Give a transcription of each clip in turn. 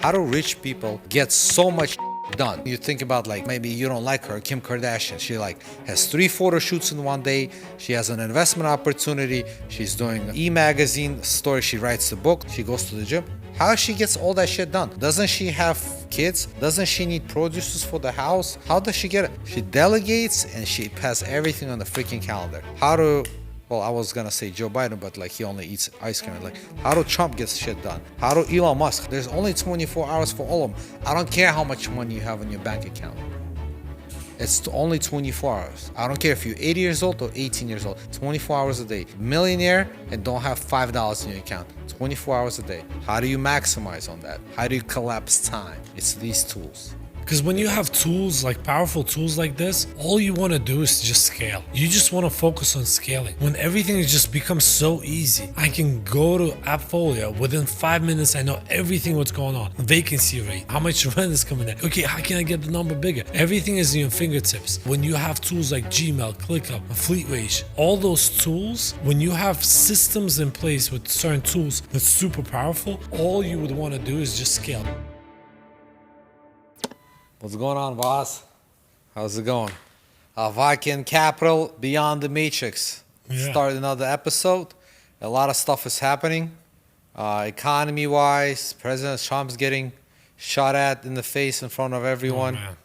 How do rich people get so much done? You think about like maybe you don't like her, Kim Kardashian. She like has 3 photo shoots in one day. She has an investment opportunity. She's doing e-magazine story. She writes the book. She goes to the gym. How she gets all that shit done? Doesn't she have kids? Doesn't she need producers for the house? How does she get it? She delegates and she has everything on the freaking calendar. Well, I was gonna say Joe Biden, but like he only eats ice cream. Like, how do Trump get shit done? How do Elon Musk? There's only 24 hours for all of them. I don't care how much money you have in your bank account. It's only 24 hours. I don't care if you're 80 years old or 18 years old. 24 hours a day. Millionaire and don't have $5 in your account. 24 hours a day. How do you maximize on that? How do you collapse time? It's these tools. Because when you have tools, like powerful tools like this, all you want to do is just scale. You just want to focus on scaling. When everything has just become so easy, I can go to Appfolio. Within 5 minutes, I know everything what's going on. Vacancy rate, how much rent is coming in. Okay, how can I get the number bigger? Everything is in your fingertips. When you have tools like Gmail, ClickUp, FleetWage, all those tools, when you have systems in place with certain tools that's super powerful, all you would want to do is just scale. What's going on, boss? How's it going? Viking Capital Beyond the Matrix. Yeah. Started another episode. A lot of stuff is happening. Economy-wise, President Trump's getting shot at in the face in front of everyone. Oh, man.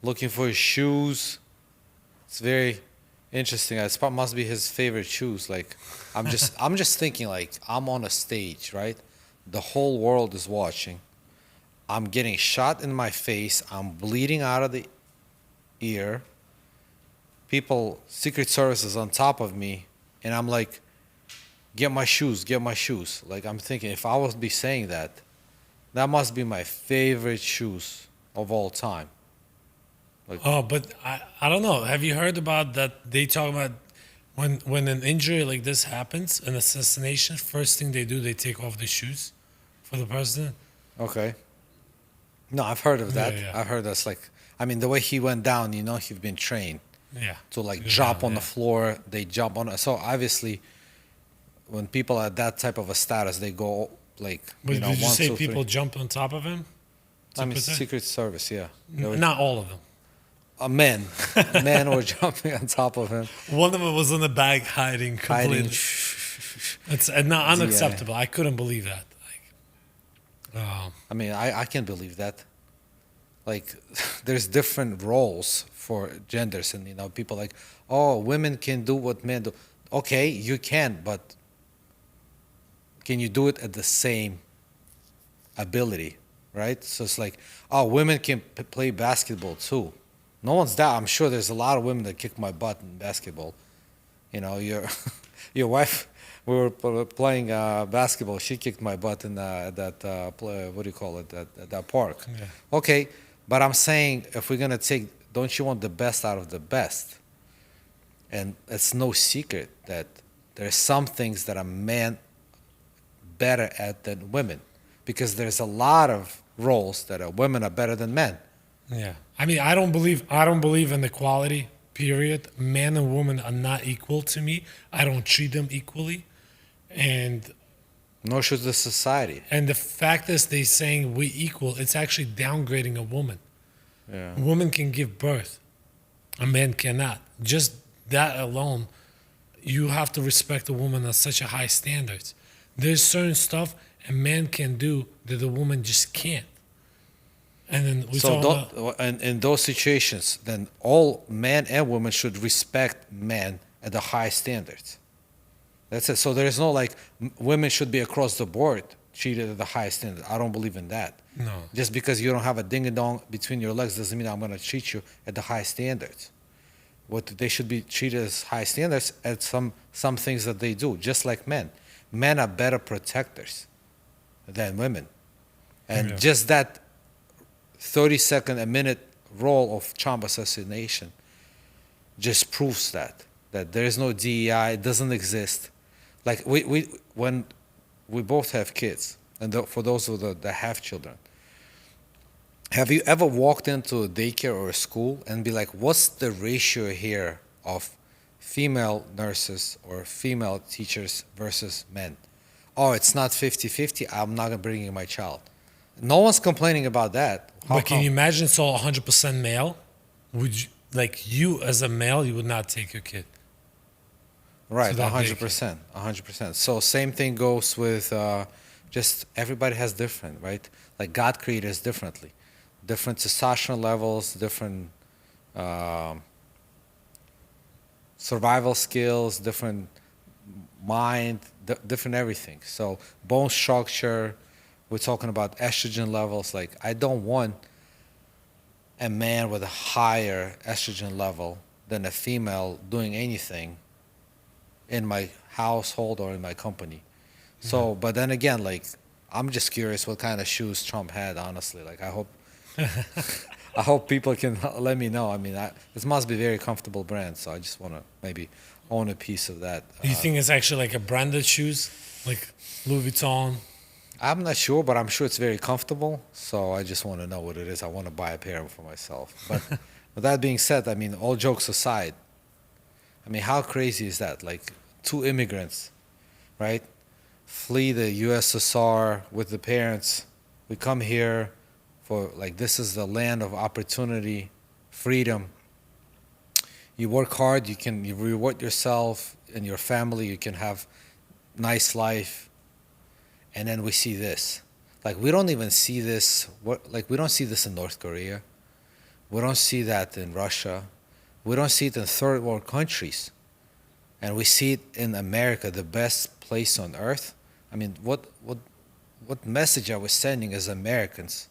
Looking for his shoes. It's very interesting. It must be his favorite shoes. Like, I'm just thinking like I'm on a stage, right? The whole world is watching. I'm getting shot in my face. I'm bleeding out of the ear. Secret Service is on top of me. And I'm like, get my shoes, get my shoes. Like, I'm thinking, if I would be saying that, that must be my favorite shoes of all time. Like, Oh, but I don't know. Have you heard about that? They talk about when an injury like this happens, an assassination, first thing they do, they take off the shoes for the president. okay. No, I've heard of that. Yeah. I've heard that's like, I mean, the way he went down, he's been trained Yeah. to like Yeah, drop on yeah. the floor. They jump on it. So obviously, when people are at that type of a status, they go like, But did you one, say two, people three. jumped on top of him? I mean, Sympathy? Secret Service, yeah. Not all of them. Men were jumping on top of him, One of them was in the bag hiding completely. hiding. It's not unacceptable. I couldn't believe that. I mean, I can believe that. Like, there's different roles for genders, and people like, oh, women can do what men do. Okay, you can, but can you do it at the same ability, right? So it's like, oh, women can play basketball too. No one's doubt. I'm sure there's a lot of women that kick my butt in basketball. Your wife. We were playing basketball. She kicked my butt in that what do you call it? That park. Yeah. Okay, but I'm saying if we're gonna don't you want the best out of the best? And it's no secret that there's some things that a man better at than women, because there's a lot of roles that women are better than men. Yeah. I mean, I don't believe in equality, period. Man and woman are not equal to me. I don't treat them equally. And Nor should the society. the fact is they saying we equal, it's actually downgrading a woman. Yeah. A woman can give birth. A man cannot. Just that alone, you have to respect a woman at such a high standards. There's certain stuff a man can do that a woman just can't. And then we talk about in those situations, then all men and women should respect men at the high standards. That's it. So there's no like women should be across the board treated at the highest standard. I don't believe in that. no. Just because you don't have a ding a dong between your legs doesn't mean I'm going to treat you at the high standards. What they should be treated as high standards at some things that they do, just like men. Men are better protectors than women, and Yeah. just that 30-second, a minute role of Trump assassination just proves that there is no DEI, it doesn't exist. Like when we both have kids, and for those that have children, have you ever walked into a daycare or a school and be like, what's the ratio here of female nurses or female teachers versus men? Oh, it's not 50-50, I'm not bringing my child. No one's complaining about that. How But can come? you imagine it's all 100% male? Would you, like you as a male, you would not take your kid to Right, that daycare? 100%, 100%. So same thing goes with just everybody has different, right? Like God created us differently, different testosterone levels, different um survival skills, different mind, different everything. So bone structure, we're talking about estrogen levels. Like I don't want a man with a higher estrogen level than a female doing anything in my household or in my company. So, but then again, like I'm just curious what kind of shoes Trump had. Honestly, like I hope people can let me know. I mean, this must be very comfortable brand, so I just want to maybe own a piece of that. Do you think it's actually like a branded shoes, like Louis Vuitton? I'm not sure, but I'm sure it's very comfortable. So I just want to know what it is. I want to buy a pair for myself. But with that being said, I mean, all jokes aside, I mean, how crazy is that? Like two immigrants, right? Flee the USSR with the parents. We come here for like this is the land of opportunity, freedom. You work hard, you reward yourself and your family, you can have nice life, and then we see this. Like we don't even see this we don't see this in North Korea. We don't see that in Russia. We don't see it in third world countries. And we see it in America, the best place on earth. I mean, what message are we sending as Americans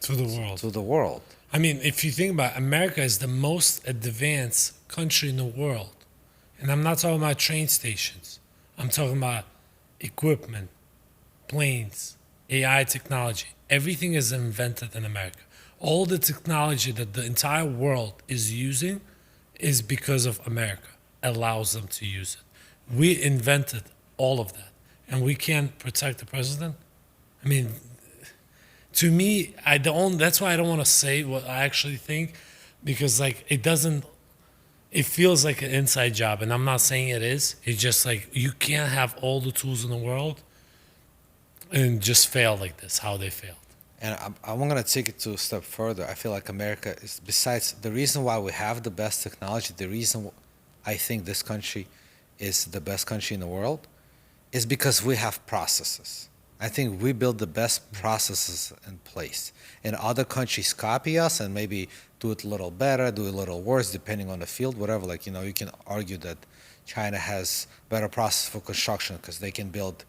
To the world. to the world? I mean, if you think about it, America is the most advanced country in the world. And I'm not talking about train stations. I'm talking about equipment, planes, AI technology. Everything is invented in America. All the technology that the entire world is using is because of America allows them to use it. We invented all of that. And we can't protect the president? I mean, to me, I don't. That's why I don't want to say what I actually think, because like it doesn't. It feels like an inside job, and I'm not saying it is. It's just like you can't have all the tools in the world and just fail like this. How they failed. And I'm going to take it to a step further. I feel like America is, besides the reason why we have the best technology, the reason I think this country is the best country in the world is because we have processes. I think we build the best processes in place. And other countries copy us and maybe do it a little better, do it a little worse, depending on the field, whatever. Like, you know, you can argue that China has better process for construction because they can build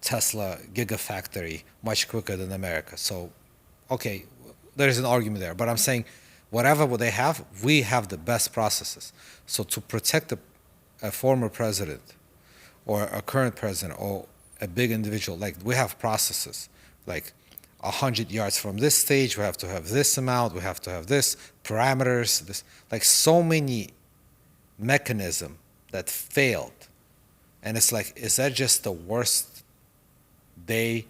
Tesla gigafactory much quicker than America. So, okay, there's an argument there. But I'm saying whatever they have, we have the best processes. So to protect a former president or a current president or a big individual, like we have processes, like 100 yards from this stage, we have to have this amount, we have to have this parameters, this, like so many mechanism that failed. And it's like, is that just the worst day,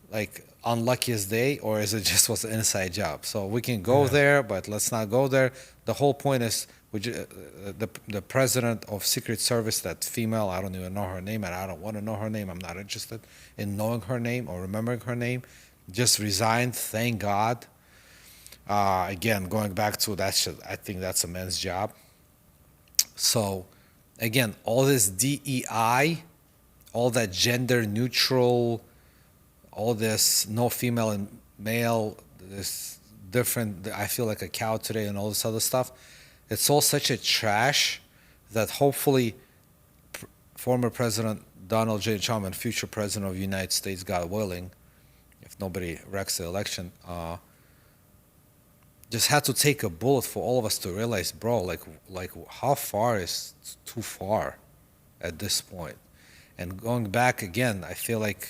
like unluckiest day, or is it just was an inside job? So we can go there, but let's not go there. The whole point is the president of Secret Service, that female, I don't even know her name, and I don't want to know her name. I'm not interested in knowing her name or remembering her name. Just resigned, thank God. Again, going back to that shit, I think that's a man's job. So, again, all this DEI, all that gender neutral, all this no female and male, this different, I feel like a cow today, and all this other stuff. It's all such a trash that hopefully former President Donald J. Trump and future President of the United States, God willing, if nobody wrecks the election, just had to take a bullet for all of us to realize, bro, like how far is too far at this point? And going back again, I feel like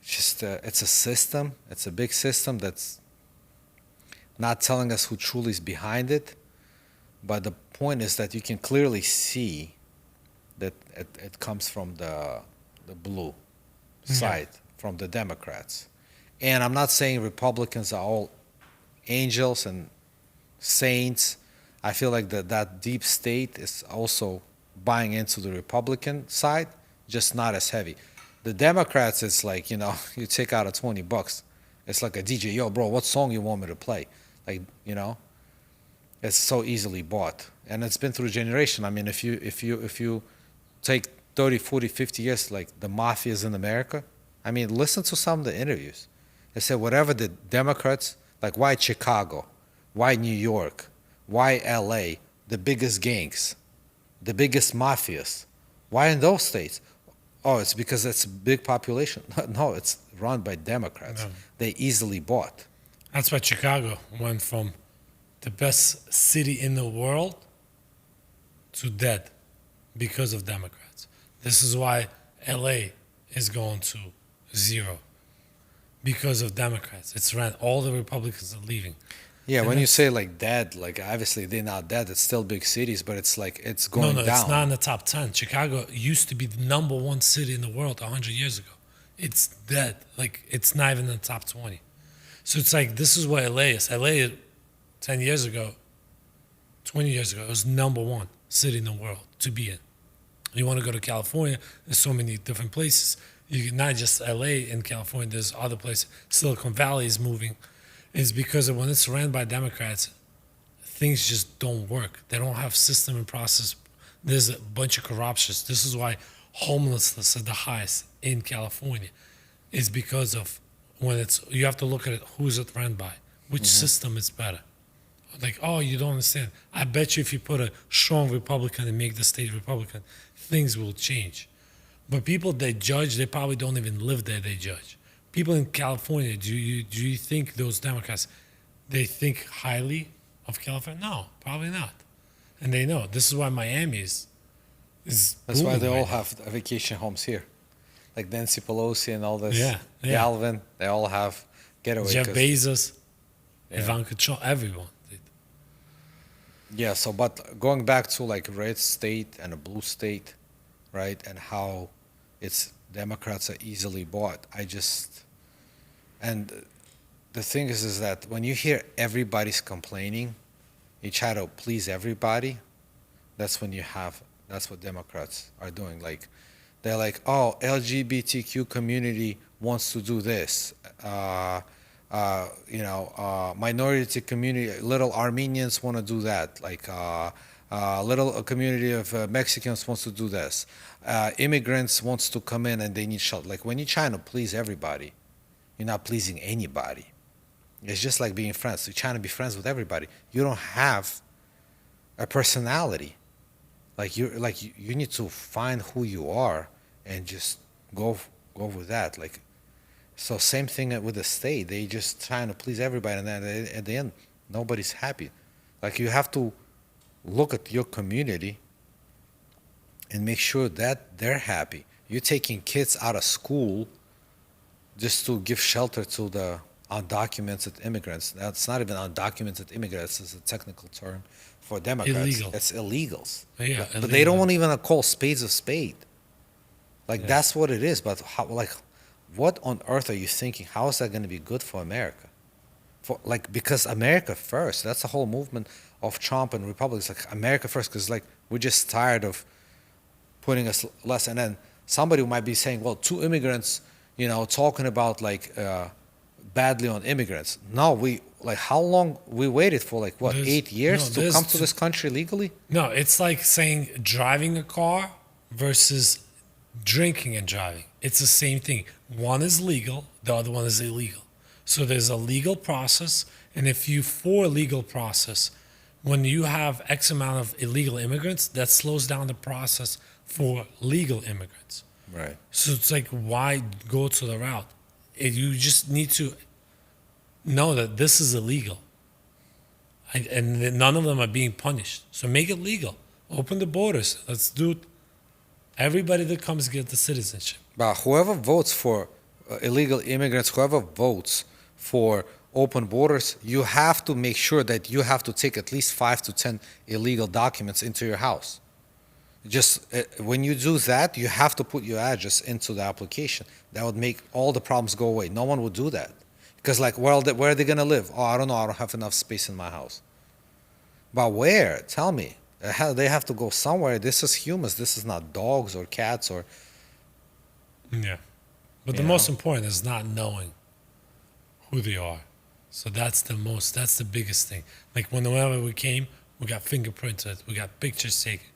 just it's a system, it's a big system that's not telling us who truly is behind it. But the point is that you can clearly see that it comes from the blue side, from the Democrats. And I'm not saying Republicans are all angels and saints. I feel like that deep state is also buying into the Republican side, just not as heavy. The Democrats, it's like, you take out a $20. It's like a DJ, yo, bro, what song you want me to play? Like, it's so easily bought. And it's been through generation. I mean, if you take 30, 40, 50 years, like the mafias in America, I mean, listen to some of the interviews. They say whatever the Democrats, like why Chicago, why New York, why LA, the biggest gangs, the biggest mafias, why in those states? Oh, it's because it's a big population. No, it's run by Democrats. No. They easily bought. That's why Chicago went from the best city in the world to dead because of Democrats. This is why LA is going to zero because of Democrats. It's ran, all the Republicans are leaving. Yeah, And when you that's- say like dead, like obviously they're not dead. It's still big cities, but it's like it's going no, down. it's not in the top 10. Chicago used to be the number one city in the world 100 years ago. It's dead. Like, it's not even in the top 20. So it's like, this is what LA is. LA, 10 years ago, 20 years ago, it was number one city in the world to be in. You want to go to California, there's so many different places. You not just LA in California, there's other places. Silicon Valley is moving. It's because when it's ran by Democrats, things just don't work. They don't have system and process. There's a bunch of corruptions. This is why homelessness is the highest in California. Is because of when it's, you have to look at it, who's it run by? Which system is better? Like, oh, you don't understand. I bet you if you put a strong Republican and make the state Republican, things will change. But people they judge, they probably don't even live there, they judge. People in California, do you think those Democrats, they think highly of California? No, probably not. And they know. This is why Miami is That's why booming they all right now. have vacation homes here, like Nancy Pelosi and all this. Yeah, yeah. Galvin, they all have getaway. Jeff 'cause- Bezos, Yeah. Ivanka Trump, everyone. Yeah. So, but going back to like red state and a blue state, right, and how it's Democrats are easily bought. And the thing is that when you hear everybody's complaining, you try to please everybody. That's what Democrats are doing. Like, they're like, oh, LGBTQ community wants to do this. Minority community, little Armenians want to do that. Like, little community of Mexicans wants to do this. Immigrants wants to come in and they need shelter. Like, when you're trying to please everybody, you're not pleasing anybody. It's just like being friends. You're trying to be friends with everybody. You don't have a personality. You need to find who you are and just go with that. Like, so same thing with the state. They just trying to please everybody, and then at the end, nobody's happy. Like, you have to look at your community and make sure that they're happy. You're taking kids out of school just to give shelter to the undocumented immigrants. That's not even undocumented immigrants. It's a technical term for Democrats. Illegal. It's illegals. Yeah, But illegal. they don't want even to call spades a spade. Like, Yeah. that's what it is. But how, like, what on earth are you thinking? How is that going to be good for America? Because America first. That's the whole movement of Trump and Republicans. Like, America first, because like we're just tired of putting us less. And then somebody might be saying, well, two immigrants, talking about like badly on immigrants. No, how long we waited for? Like, what, There's- 8 years no, to there's come to two- this country legally? No, it's like saying driving a car versus drinking and driving. It's the same thing. One is legal, the other one is illegal. So there's a legal process, and if you for legal process, when you have X amount of illegal immigrants, that slows down the process for legal immigrants. Right. So it's like, why go to the route? You just need to know that this is illegal. And that none of them are being punished. So make it legal. Open the borders. Let's do it. Everybody that comes get the citizenship. But whoever votes for illegal immigrants, whoever votes for open borders, you have to make sure that you have to take at least 5 to 10 illegal documents into your house. Just when you do that, you have to put your address into the application. That would make all the problems go away. No one would do that. Because, like, where are they going to live? Oh, I don't know. I don't have enough space in my house. But where? Tell me. They have to go somewhere. This is humans. This is not dogs or cats or... Yeah. But You the know? most important is not knowing who they are. So that's the biggest thing. Like whenever we came, we got fingerprinted, we got pictures taken.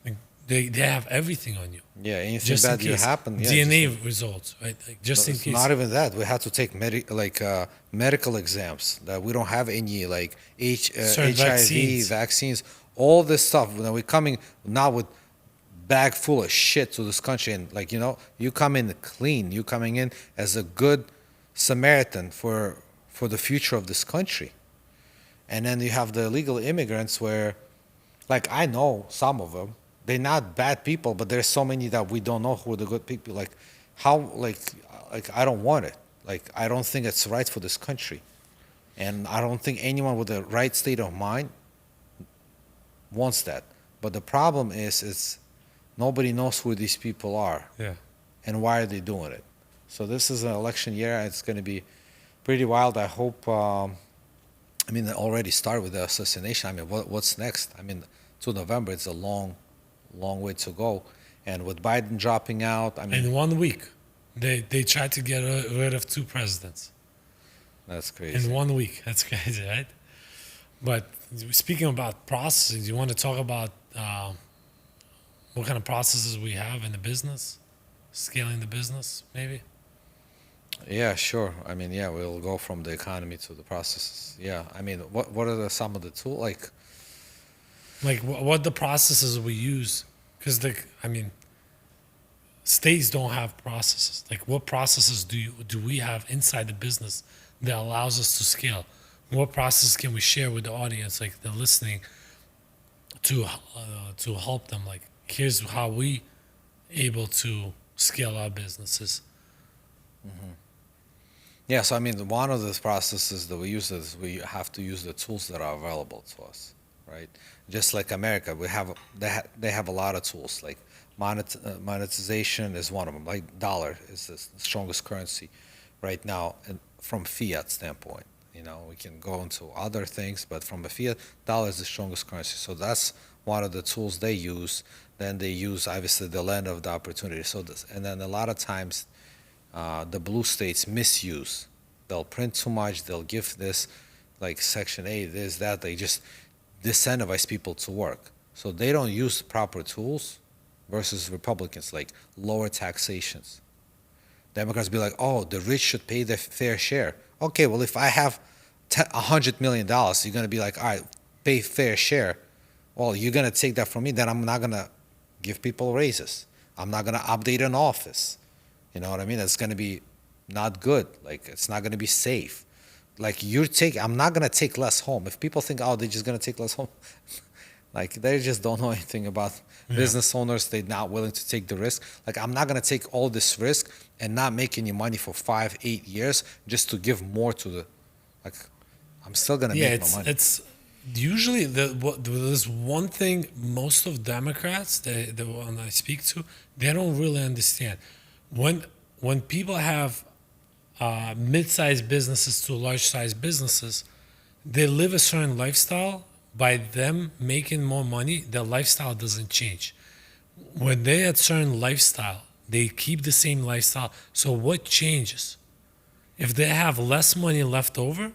Like they have everything on you. Yeah, anything Just in bad you case. happen, yeah, DNA just results, right? Like just in it's case. not even that. We had to take medical exams that we don't have any like Certain HIV vaccines. vaccines, all this stuff. When we're coming now with bag full of shit to this country, and like you come in clean. You coming in as a good Samaritan for the future of this country, and then you have the illegal immigrants where, like I know some of them, they're not bad people, but there's so many that we don't know who are the good people. Like how like I don't want it. Like I don't think it's right for this country, and I don't think anyone with the right state of mind wants that. But the problem is nobody knows who these people are Yeah. and why are they doing it. So this is an election year. It's going to be pretty wild. I hope. I mean, it already started with the assassination. I mean, what's next? I mean, to November, it's a long way to go. And with Biden dropping out, I mean, In 1 week, they tried to get rid of 2 presidents. that's crazy. In 1 week. That's crazy, right? But speaking about processes, you want to talk about what kind of processes we have in the business, scaling the business, maybe? Yeah, sure. I mean, yeah, we'll go from the economy to the processes. Yeah, I mean, what are some of the tools? Like what the processes we use? Because I mean, states don't have processes. Like what processes do we have inside the business that allows us to scale? What process can we share with the audience, like the listening, to help them? Like here's how we able to scale our businesses. Yeah, so I mean, one of the processes that we use is we have to use the tools that are available to us, right? Just like America, they have a lot of tools. Like monetization is one of them. Like dollar is the strongest currency right now, and from fiat standpoint. We can go into other things, but from a fiat, dollar is the strongest currency. So that's one of the tools they use. Then they use obviously the land of the opportunity. And then a lot of times the blue states misuse. They'll print too much. They'll give this, like Section 8, this, that. They just disincentivize people to work. So they don't use the proper tools versus Republicans, like lower taxations. Democrats be like, oh, the rich should pay their fair share. Okay, well, if I have $100 million, you're going to be like, all right, pay fair share. Well, you're going to take that from me. Then I'm not going to give people raises. I'm not going to update an office. You know what I mean? That's going to be not good. Like, it's not going to be safe. Like, I'm not going to take less home. If people think, oh, they're just going to take less home, like, they just don't know anything about business owners. They're not willing to take the risk. Like, I'm not going to take all this risk and not make any money for 5-8 years just to give more to the, like, I'm still going to make my money. It's usually there's one thing most of Democrats, the one I speak to, they don't really understand. When people have mid-sized businesses to large-sized businesses, they live a certain lifestyle. By them making more money, their lifestyle doesn't change. When they at certain lifestyle, they keep the same lifestyle. So what changes? If they have less money left over,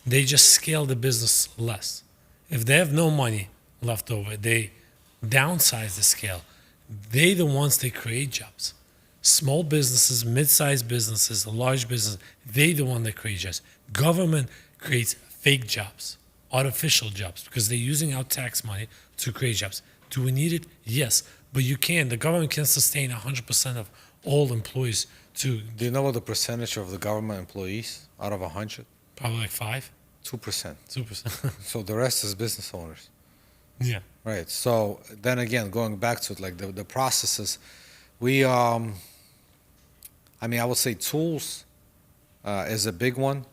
they just scale the business less. If they have no money left over, they downsize the scale. They the ones that create jobs. Small businesses, mid-sized businesses, large businesses, they the one that create jobs. Government creates fake jobs, artificial jobs, because they're using our tax money to create jobs. Do we need it? Yes, but you can. The government can sustain 100% of all employees to Do you know what the percentage of the government employees out of 100? probably like 5%, 2%. 2%. So the rest is business owners. Yeah. Right. So then again, going back to it, like the processes, I mean, I would say tools is a big one,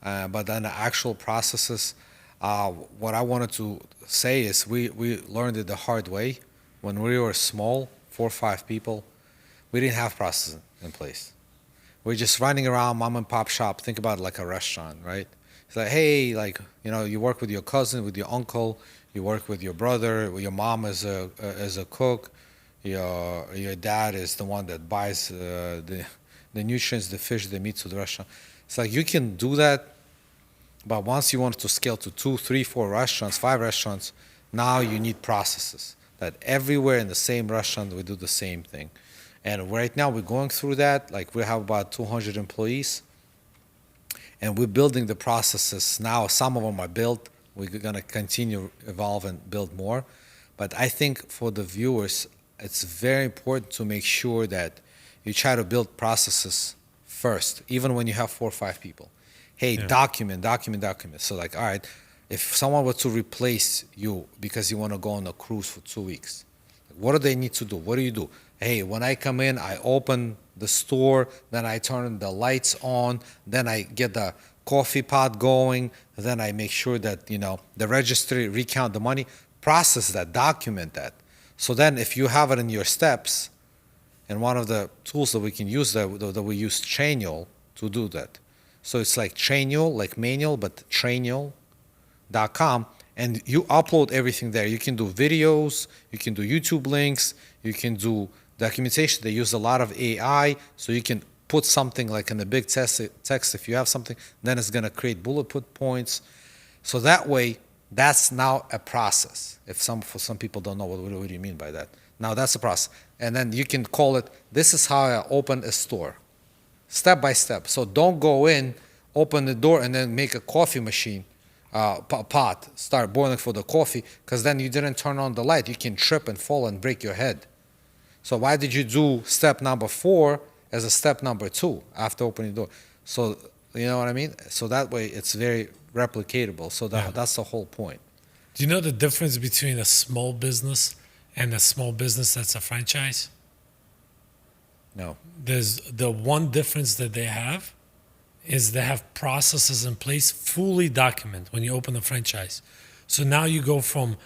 but then the actual processes, what I wanted to say is we learned it the hard way. When we were small, 4 or 5 people, we didn't have processes in place. We're just running around mom and pop shop. Think about it like a restaurant, right? It's like, hey, like, you work with your cousin, with your uncle, you work with your brother, your mom is a cook, your dad is the one that buys the nutrients, the fish, the meat to the restaurant. It's like you can do that, but once you want to scale to 2, 3, 4 restaurants, 5 restaurants, now you need processes that everywhere in the same restaurant we do the same thing. And right now we're going through that. Like we have about 200 employees, and we're building the processes now. Some of them are built. We're gonna continue evolve and build more. But I think for the viewers, it's very important to make sure that you try to build processes first, even when you have 4 or 5 people. Hey, document. So like, all right, if someone were to replace you because you want to go on a cruise for 2 weeks, what do they need to do? What do you do? Hey, when I come in, I open the store, then I turn the lights on, then I get the coffee pot going, then I make sure that, the registry recount the money, process that, document that. So then if you have it in your steps, and one of the tools that we can use that we use Trainul to do that. So it's like Trainul, like manual, but Trainul.com, and you upload everything there. You can do videos, you can do YouTube links, you can do documentation. They use a lot of AI, so you can put something like in the big text. If you have something, then it's going to create bullet points. So that way, that's now a process. For some people don't know what do you mean by that. Now that's a process. And then you can call it, this is how I open a store, step by step. So don't go in, open the door, and then make a coffee machine, pot, start boiling for the coffee, because then you didn't turn on the light. You can trip and fall and break your head. So why did you do step number 4 as a step number 2 after opening the door? So, you know what I mean? So that way it's very replicatable. So that's the whole point. Do you know the difference between a small business and a small business that's a franchise? No. There's the one difference that they have is they have processes in place fully documented when you open a franchise. So now you go from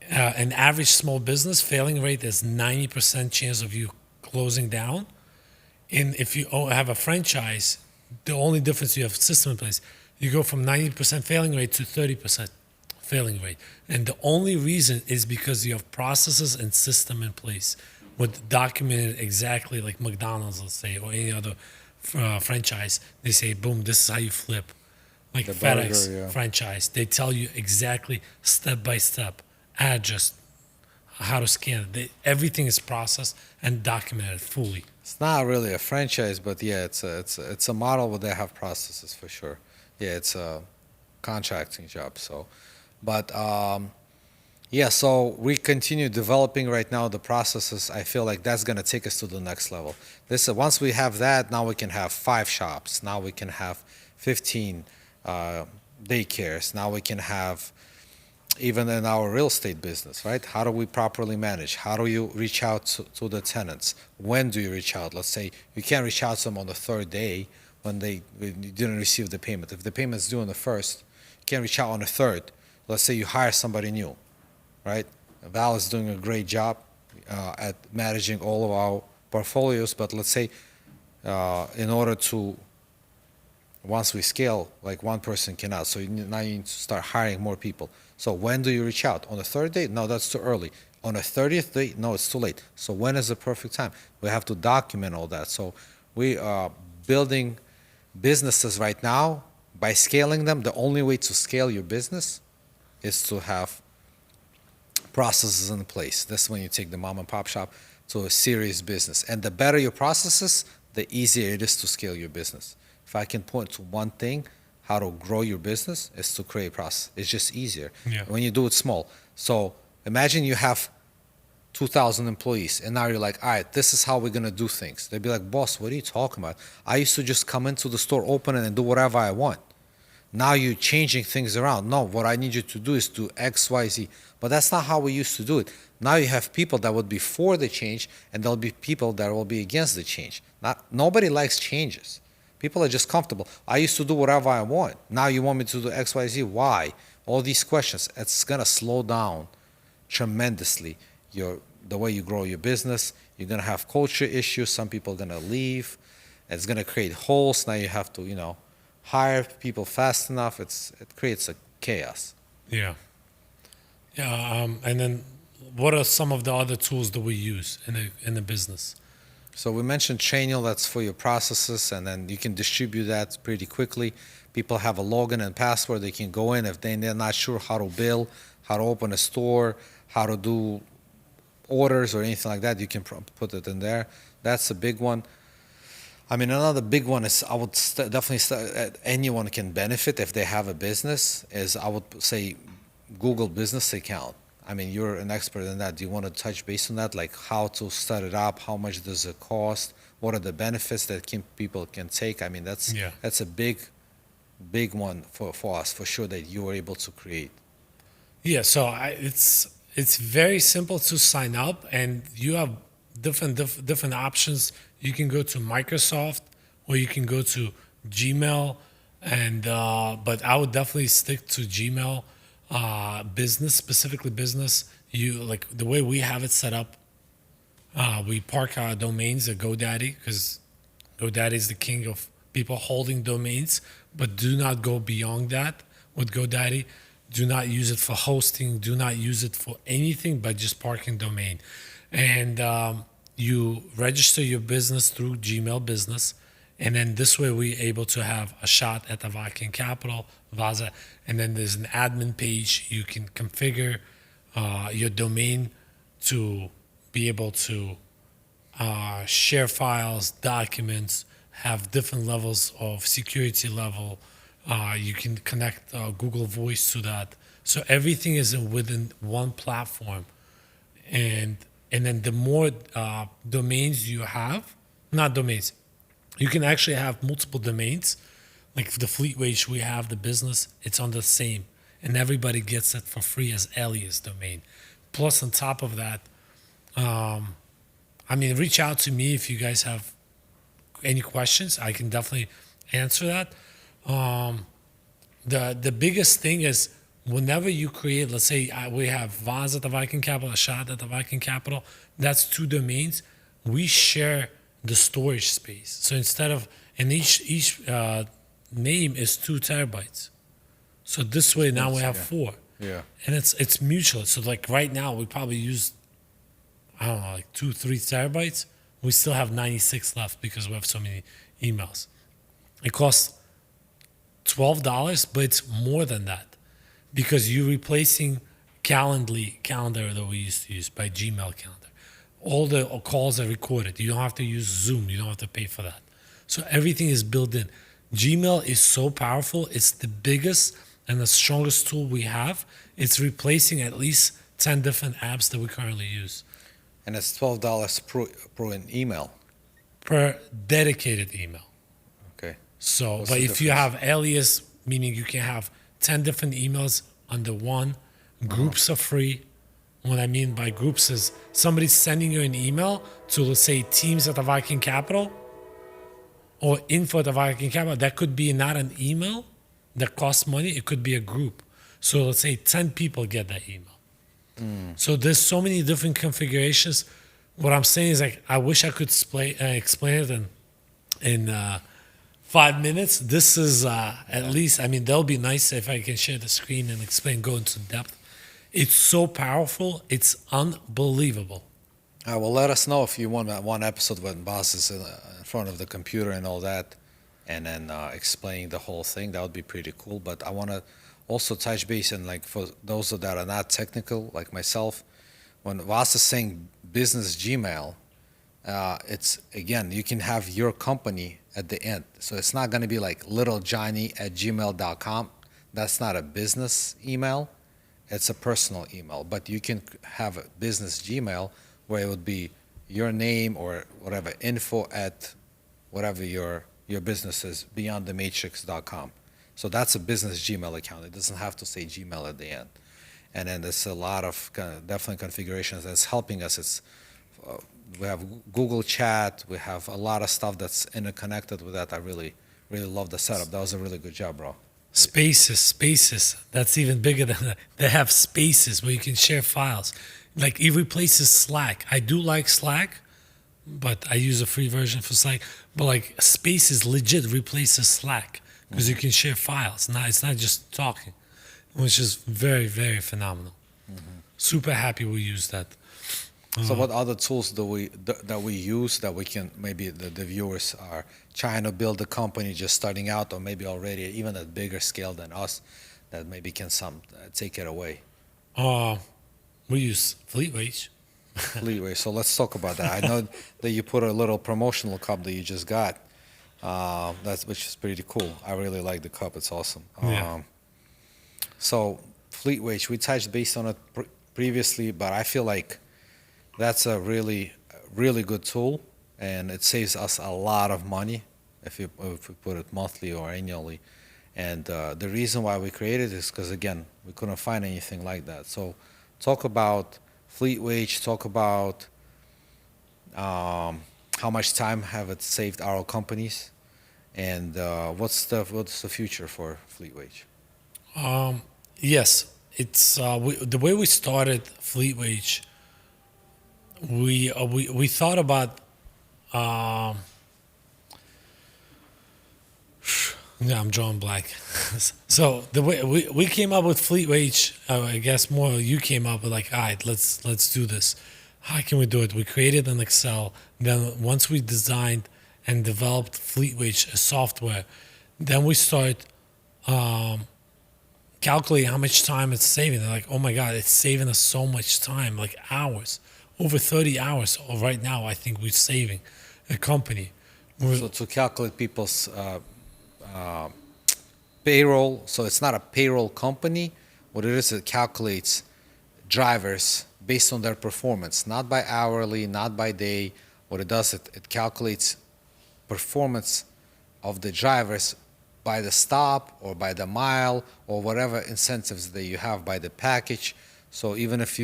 an average small business failing rate is 90% chance of you closing down. And if you have a franchise, the only difference, you have system in place, you go from 90% failing rate to 30% failing rate. And the only reason is because you have processes and system in place with documented exactly, like McDonald's, let's say, or any other franchise. They say, boom, this is how you flip. Like the FedEx franchise, they tell you exactly step by step, address, how to scan it. Everything is processed and documented fully. It's not really a franchise, but yeah, it's a model where they have processes for sure. Yeah, it's a contracting job. So, but so we continue developing right now the processes. I feel like that's gonna take us to the next level. Once we have that, now we can have 5 shops. Now we can have 15 daycares. Now we can have, even in our real estate business, right? How do we properly manage? How do you reach out to the tenants? When do you reach out? Let's say you can't reach out to them on the 3rd day when you didn't receive the payment. If the payment's due on the 1st, you can't reach out on the 3rd. Let's say you hire somebody new, right? Val is doing a great job at managing all of our portfolios, but let's say in order to, once we scale, like one person cannot, so now you need to start hiring more people. So when do you reach out? On the 3rd day? No, that's too early. On the 30th day? No, it's too late. So when is the perfect time? We have to document all that. So we are building businesses right now. By scaling them, the only way to scale your business is to have processes in place. That's when you take the mom and pop shop to a serious business. And the better your processes, the easier it is to scale your business. If I can point to one thing, how to grow your business, is to create process. It's just easier when you do it small. So imagine you have 2,000 employees, and now you're like, all right, this is how we're gonna do things. They'd be like, boss, what are you talking about? I used to just come into the store, open it, and do whatever I want. Now you're changing things around. No, what I need you to do is do X, Y, Z. But that's not how we used to do it. Now you have people that would be for the change, and there'll be people that will be against the change. Nobody likes changes. People are just comfortable. I used to do whatever I want. Now you want me to do X, Y, Z. Why? All these questions. It's going to slow down tremendously the way you grow your business. You're going to have culture issues. Some people are going to leave. It's going to create holes. Now you have to, hire people fast enough. It creates a chaos. Yeah. Yeah. And then what are some of the other tools that we use in the business? So we mentioned Chainmail, that's for your processes, and then you can distribute that pretty quickly. People have a login and password. They can go in if they're not sure how to bill, how to open a store, how to do orders or anything like that. You can put it in there. That's a big one. I mean, another big one is I would definitely anyone can benefit if they have a business. Is I would say Google Business Account. I mean, you're an expert in that. Do you want to touch base on that? Like how to start it up? How much does it cost? What are the benefits that people can take? I mean, that's a big one for us for sure that you were able to create. Yeah, so it's very simple to sign up, and you have different options. You can go to Microsoft, or you can go to Gmail, and but I would definitely stick to Gmail. Business, specifically business. You like the way we have it set up. We park our domains at GoDaddy because GoDaddy is the king of people holding domains, but do not go beyond that with GoDaddy. Do not use it for hosting. Do not use it for anything but just parking domain. And you register your business through Gmail Business. And then this way we're able to have a shot at the Viking Capital, Vaza. And then there's an admin page. You can configure your domain to be able to share files, documents, have different levels of security level. You can connect Google Voice to that. So everything is within one platform. And then the more domains you have, not domains, you can actually have multiple domains. Like the Fleet Wage, we have the business, it's on the same. And everybody gets it for free as alias domain. Plus, on top of that, reach out to me if you guys have any questions. I can definitely answer that. The biggest thing is whenever you create, let's say we have Vaz at the Viking Capital, a shot at the Viking Capital, that's 2 domains. We share the storage space. So instead of, and each name is 2 terabytes. So this way now we have 4. Yeah. And it's mutual. So like right now we probably use, I don't know, like 2-3 terabytes. We still have 96 left because we have so many emails. It costs $12, but it's more than that because you're replacing calendar that we used to use by Gmail calendar. All the calls are recorded. You don't have to use Zoom. You don't have to pay for that. So everything is built in. Gmail is so powerful. It's the biggest and the strongest tool we have. It's replacing at least 10 different apps that we currently use. And it's $12 per an email. Per dedicated email. Okay. So, What's but the if you difference? have alias, meaning you can have 10 different emails under one, groups are free. What I mean by groups is somebody's sending you an email to, let's say, teams at the Viking Capital or info at the Viking Capital. That could be not an email that costs money. It could be a group. So let's say 10 people get that email. So there's so many different configurations. What I'm saying is like, I wish I could explain it in 5 minutes. This is at least, that'll be nice if I can share the screen and go into depth. It's so powerful. It's unbelievable. Well, let us know if you want one episode when Boss is in front of the computer and all that, and then explaining the whole thing. That would be pretty cool. But I want to also touch base and like for those that are not technical, like myself, when Voss is saying business Gmail, it's again you can have your company at the end. So it's not going to be like littlejohnny@gmail.com. That's not a business email. It's a personal email, but you can have a business Gmail where it would be your name or whatever, info at whatever your business is, beyondthematrix.com. So that's a business Gmail account. It doesn't have to say Gmail at the end. And then there's a lot of definitely configurations that's helping us. It's we have Google Chat. We have a lot of stuff that's interconnected with that. I really love the setup. That was a really good job, bro. Spaces. That's even bigger than that. They have spaces where you can share files. Like it replaces Slack. I do like Slack, but I use a free version for Slack. But like Spaces legit replaces Slack because you can share files. Now it's not just talking, which is very, very phenomenal. Super happy we use that. So what other tools that we use that we can, maybe the viewers are trying to build a company just starting out, or maybe already even at bigger scale than us, that maybe can take it away? We use FleetWage. Fleetway. So let's talk about that. I know that you put a little promotional cup that you just got. Which is pretty cool. I really like the cup. It's awesome. Yeah. So FleetWage, we touched base on it previously, but I feel like that's a really, really good tool, and it saves us a lot of money if we put it monthly or annually. And the reason why we created it is because, again, we couldn't find anything like that. So talk about FleetWage, talk about how much time have it saved our companies, and what's the future for FleetWage? Yes, it's the way we started FleetWage. We thought about. Yeah, I'm drawing blank. So the way we came up with FleetWage, I guess more you came up with, like, all right, let's do this. How can we do it? We created an Excel. Then once we designed and developed FleetWage as software, then we start calculating how much time it's saving. They're like, oh my God, it's saving us so much time, like hours, over 30 hours. Right now, I think we're saving a company. So to calculate people's payroll, so it's not a payroll company. What it is, it calculates drivers based on their performance, not by hourly, not by day. What it does, it calculates performance of the drivers by the stop or by the mile or whatever incentives that you have by the package. So even if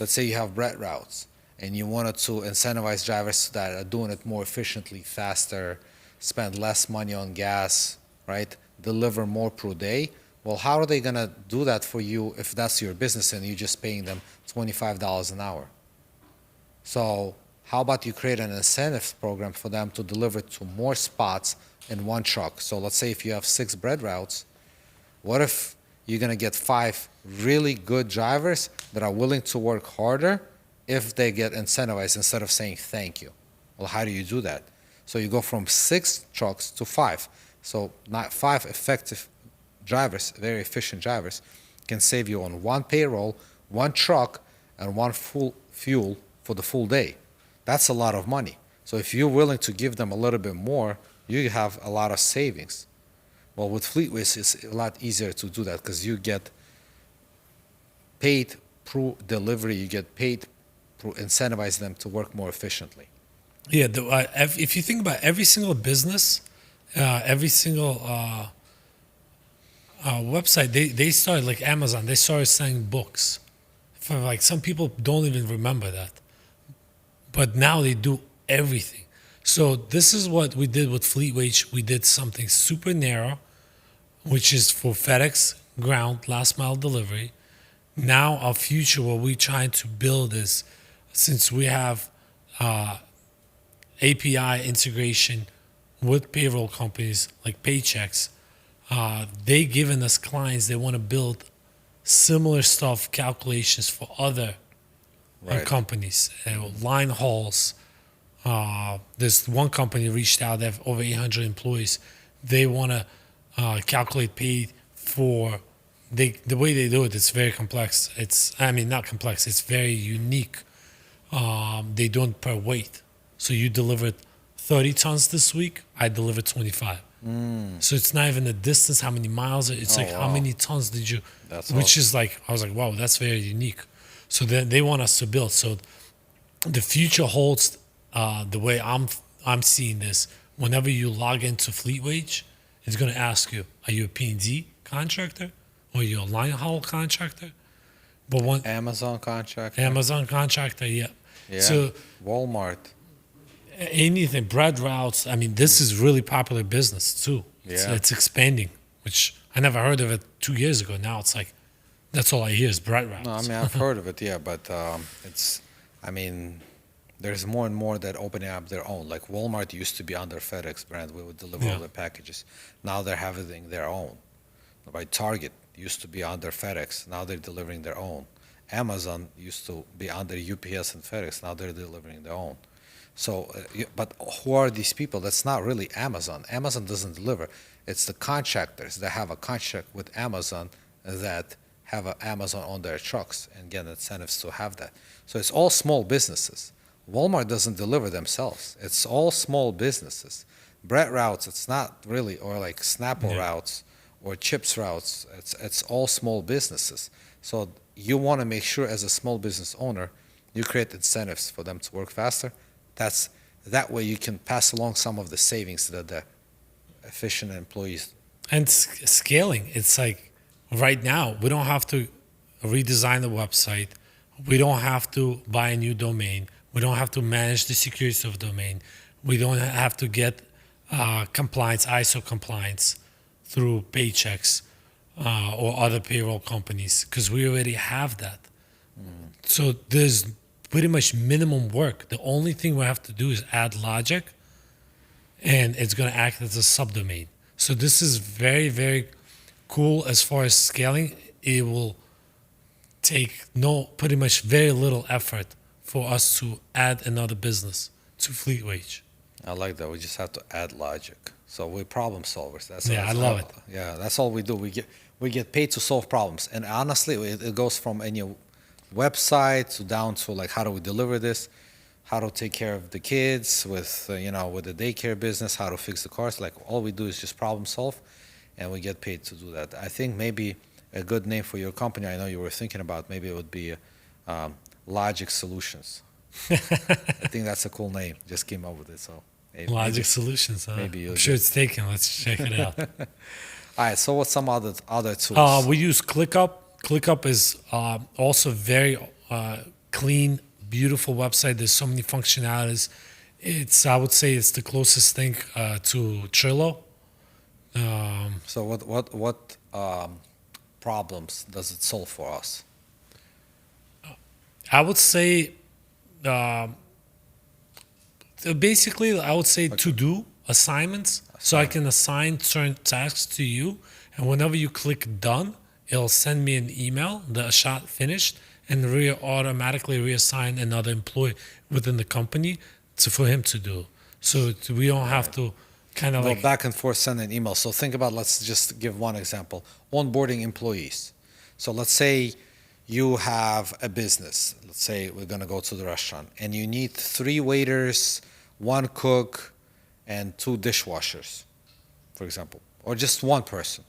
let's say you have bread routes and you wanted to incentivize drivers that are doing it more efficiently, faster, spend less money on gas, right? Deliver more per day. Well, how are they going to do that for you if that's your business and you're just paying them $25 an hour? So how about you create an incentive program for them to deliver to more spots in one truck? So let's say if you have 6 bread routes, what if you're going to get 5 really good drivers that are willing to work harder if they get incentivized instead of saying thank you? Well, how do you do that? So you go from 6 trucks to 5. So not 5 effective drivers, very efficient drivers, can save you on 1 payroll, 1 truck, and 1 full fuel for the full day. That's a lot of money. So if you're willing to give them a little bit more, you have a lot of savings. Well, with FleetWays, it's a lot easier to do that because you get paid per delivery, you get paid to incentivize them to work more efficiently. Yeah, if you think about every single business, every single website, they started, like Amazon, they started selling books. For, like, some people don't even remember that, but now they do everything. So this is what we did with FleetWage. We did something super narrow, which is for FedEx ground last mile delivery. Now our future, what we're trying to build is, since we have API integration with payroll companies like Paychecks, they given us clients. They want to build similar stuff, calculations for other companies, line hauls. There's one company reached out. They have over 800 employees. They want to calculate paid for. The way they do it, it's very complex. Not complex. It's very unique. They do it per weight. So you delivered 30 tons this week. I delivered 25. So it's not even the distance, how many miles. It's how many tons did you? Which is like, I was like, wow, that's very unique. So then they want us to build. So the future holds, the way I'm seeing this. Whenever you log into FleetWage, it's going to ask you, are you a P&D contractor or are you a line haul contractor? But Amazon contractor. Amazon contractor, yeah. So Walmart. Anything, bread routes. This is really popular business too. It's expanding, which I never heard of it 2 years ago. Now it's like, that's all I hear is bread routes. No, I've heard of it, yeah, but there's more and more that opening up their own. Like Walmart used to be under FedEx brand. We would deliver all the packages. Now they're having their own. By Target used to be under FedEx. Now they're delivering their own. Amazon used to be under UPS and FedEx. Now they're delivering their own. So, but who are these people? That's not really Amazon. Amazon doesn't deliver. It's the contractors that have a contract with Amazon that have a Amazon on their trucks and get incentives to have that. So it's all small businesses. Walmart doesn't deliver themselves. It's all small businesses. Bread routes, it's not really, or like Snapple routes or chips routes. It's all small businesses. So you want to make sure as a small business owner, you create incentives for them to work faster. That way you can pass along some of the savings that the efficient employees. And scaling, it's like right now, we don't have to redesign the website. We don't have to buy a new domain. We don't have to manage the security of the domain. We don't have to get compliance, ISO compliance through Paychecks or other payroll companies because we already have that. So there's pretty much minimum work. The only thing we have to do is add logic, and it's going to act as a subdomain. So this is very, very cool as far as scaling. It will take pretty much very little effort for us to add another business to FleetWage. I like that. We just have to add logic. So we're problem solvers. I love it. Yeah, that's all we do. We get paid to solve problems. And honestly, it goes from any website to down to like how do we deliver this, how to take care of the kids with with the daycare business, how to fix the cars. Like all we do is just problem solve, and we get paid to do that. I think maybe a good name for your company, I know you were thinking about, maybe it would be Logic Solutions. I think that's a cool name. Just came up with it. So Logic Solutions. Maybe I'm sure it's taken. Let's check it out. All right. So what's some other tools? We use ClickUp. ClickUp is also very clean, beautiful website. There's so many functionalities. I would say it's the closest thing to Trello. So what problems does it solve for us? I would say basically I would say to do assignments. So I can assign certain tasks to you, and whenever you click done, it'll send me an email, the shot finished, and automatically reassign another employee within the company for him to do. So we don't have to kind of Go like back and forth, send an email. So think about, let's just give one example. Onboarding employees. So let's say you have a business. Let's say we're going to go to the restaurant, and you need 3 waiters, 1 cook, and 2 dishwashers, for example, or just 1 person.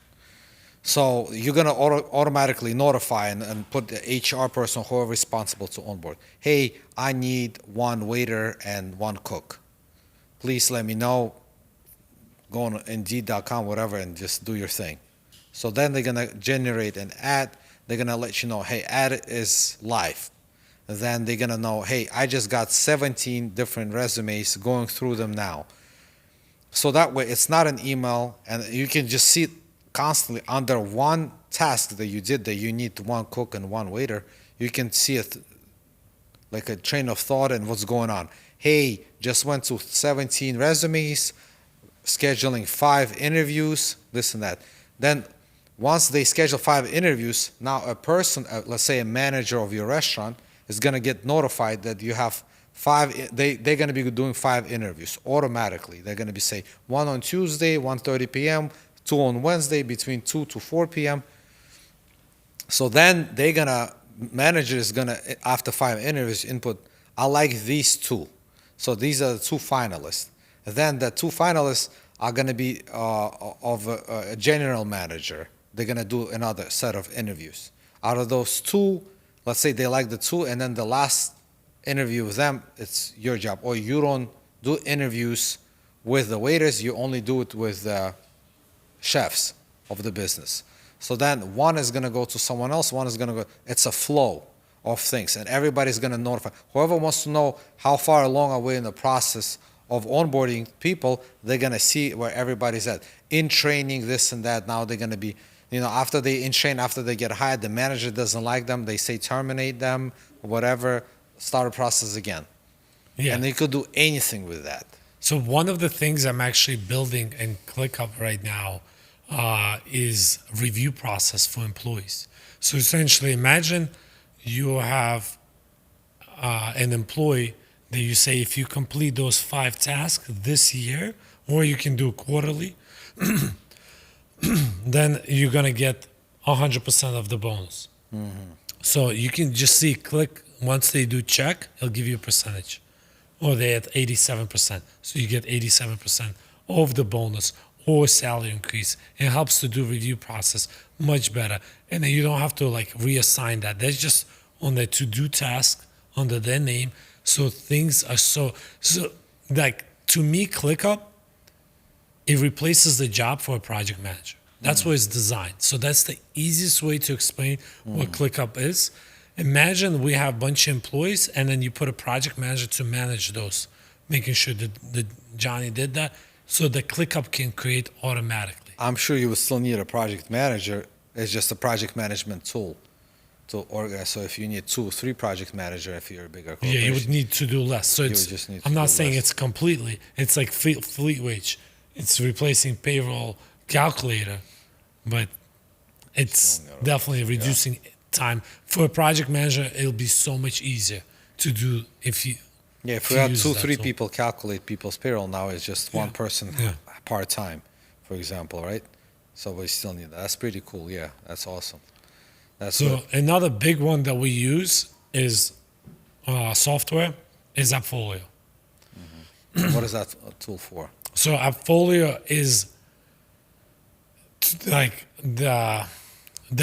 So you're going to automatically notify and put the HR person, whoever responsible to onboard. Hey, I need 1 waiter and 1 cook. Please let me know. Go on Indeed.com, whatever, and just do your thing. So then they're going to generate an ad. They're going to let you know, hey, ad is live. And then they're going to know, hey, I just got 17 different resumes, going through them now. So that way it's not an email, and you can just see it constantly under one task that you did, that you need 1 cook and 1 waiter. You can see it like a train of thought and what's going on. Hey, just went to 17 resumes, scheduling 5 interviews, this and that. Then once they schedule 5 interviews, now a person, let's say a manager of your restaurant, is going to get notified that you have 5, they're going to be doing 5 interviews automatically. They're going to be say 1 on Tuesday, 1:30 p.m., 2 on Wednesday between 2 to 4 p.m. So then manager is going to, after 5 interviews, input, I like these 2. So these are the 2 finalists. Then the 2 finalists are going to be of a general manager. They're going to do another set of interviews. Out of those 2, let's say they like the 2, and then the last interview with them, it's your job. Or you don't do interviews with the waiters, you only do it with the chefs of the business. So then one is going to go to someone else, one is going to go, it's a flow of things, and everybody's going to notify. Whoever wants to know how far along are we in the process of onboarding people, they're going to see where everybody's at. In training, this and that, now they're going to be, after they in train, after they get hired, the manager doesn't like them, they say terminate them, whatever, start a process again. Yeah. And they could do anything with that. So one of the things I'm actually building in ClickUp right now is review process for employees. So essentially, imagine you have an employee that you say, if you complete those 5 tasks this year, or you can do quarterly, then you're gonna get 100% of the bonus. So you can just see, click once they do check, it'll give you a percentage, or they at 87%. So you get 87% of the bonus or salary increase. It helps to do review process much better, and then you don't have to like reassign that. That's just on the to-do task under their name. So things are so like, to me, ClickUp, it replaces the job for a project manager. That's what it's designed. So that's the easiest way to explain what ClickUp is. Imagine we have a bunch of employees, and then you put a project manager to manage those, making sure that Johnny did that, so the ClickUp can create automatically. I'm sure you would still need a project manager. It's just a project management tool to organize. So if you need 2 or 3 project manager, if you're a bigger corporation, Yeah, you would need to do less. So would it's, just need to I'm not do saying less. it's completely, it's like fleet wage. It's replacing payroll calculator, but it's definitely reducing time. For a project manager, it'll be so much easier to do if you. Yeah, if if we you had use 2, that 3 tool. people calculate people's payroll, now it's just one Yeah. person Yeah. part-time, for example, right? So we still need that. That's pretty cool. Yeah, that's awesome. That's So what, another big one that we use is software is AppFolio. what is that tool for? So AppFolio is like the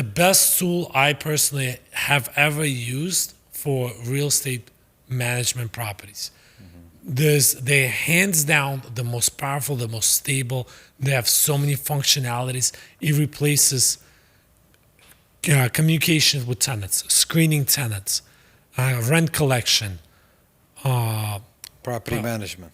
best tool I personally have ever used for real estate management properties. They're hands down the most powerful, the most stable. They have so many functionalities. It replaces communication with tenants, screening tenants, rent collection, Property management.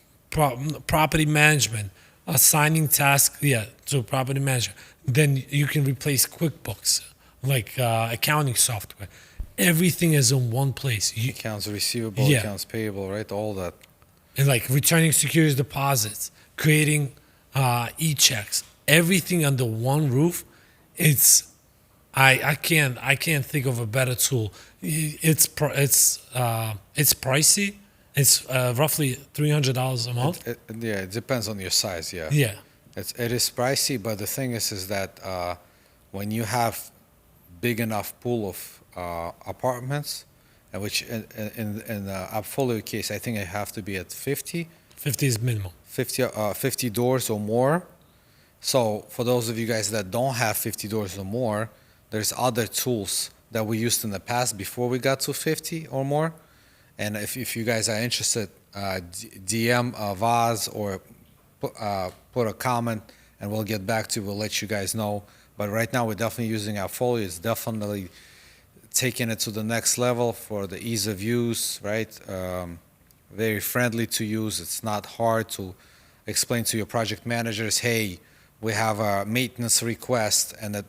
property management, assigning tasks, to property management. Then you can replace QuickBooks, like accounting software. Everything is in one place. Accounts receivable, Yeah. accounts payable, right? All that. And like returning securities deposits, creating e-checks, everything under one roof. I can't think of a better tool. It's pricey. It's roughly $300 a month. Yeah, it depends on your size. Yeah. Yeah. It is pricey, but the thing is that when you have big enough pool of apartments, and which in the AppFolio case, I think I have to be at 50 50 is minimum. 50 doors or more. So for those of you guys that don't have 50 doors or more, there's other tools that we used in the past before we got to 50 or more. And if you guys are interested, DM Vaz or put a comment, and we'll get back to you. We'll let you guys know. But right now, we're definitely using AppFolio. It's definitely taking it to the next level for the ease of use, right? Very friendly to use. It's not hard to explain to your project managers, hey, we have a maintenance request, and that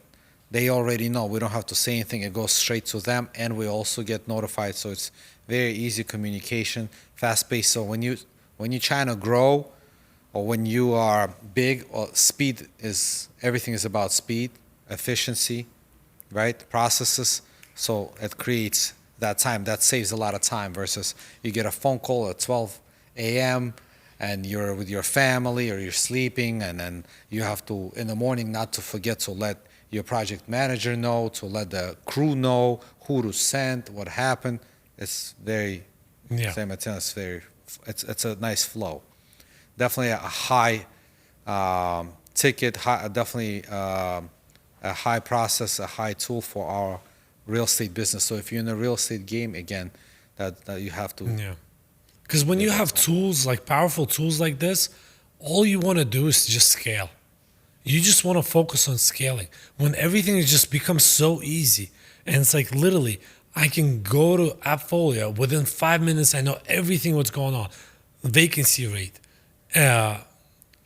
they already know. We don't have to say anything. It goes straight to them, and we also get notified. So it's very easy communication, fast-paced. So when you're trying to grow, or when you are big, or speed is everything is about speed, efficiency, right? Processes. So it creates that time. That saves a lot of time versus you get a phone call at 12 a.m. and you're with your family or you're sleeping, and then you have to, in the morning, not to forget to let your project manager know, to let the crew know who to send, what happened. It's very, same as it's very, it's a nice flow. Definitely a high ticket, definitely a high process, a high tool for our real estate business. So if you're in the real estate game, again, that you have to. Yeah. Because when you have tools, like powerful tools like this, all you want to do is just scale. You just want to focus on scaling. When everything has just become so easy, and it's like literally, I can go to AppFolio, within 5 minutes, I know everything what's going on. Vacancy rate,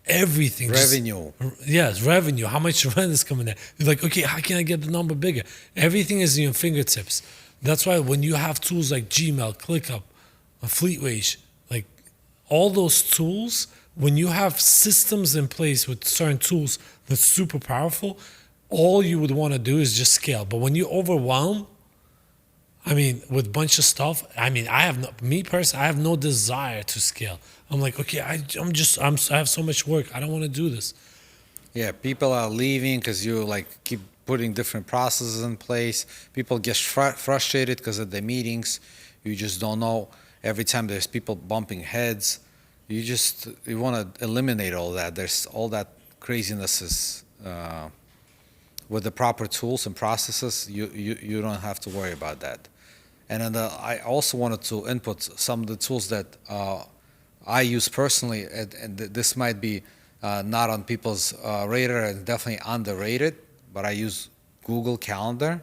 everything. Revenue. Yes, revenue. How much rent is coming in? You're like, okay, how can I get the number bigger? Everything is in your fingertips. That's why when you have tools like Gmail, ClickUp, FleetWage, like all those tools, when you have systems in place with certain tools that's super powerful, all you would want to do is just scale. But when you overwhelm, I mean, with bunch of stuff, I mean, I have no, me personally, I have no desire to scale. I'm like, okay, I have so much work. I don't want to do this. Yeah, people are leaving because you like keep putting different processes in place. People get frustrated because of the meetings. You just don't know. Every time there's people bumping heads, you want to eliminate all that. There's all that craziness is with the proper tools and processes. You don't have to worry about that. And then I also wanted to input some of the tools that I use personally, and this might be not on people's radar and definitely underrated, but I use Google Calendar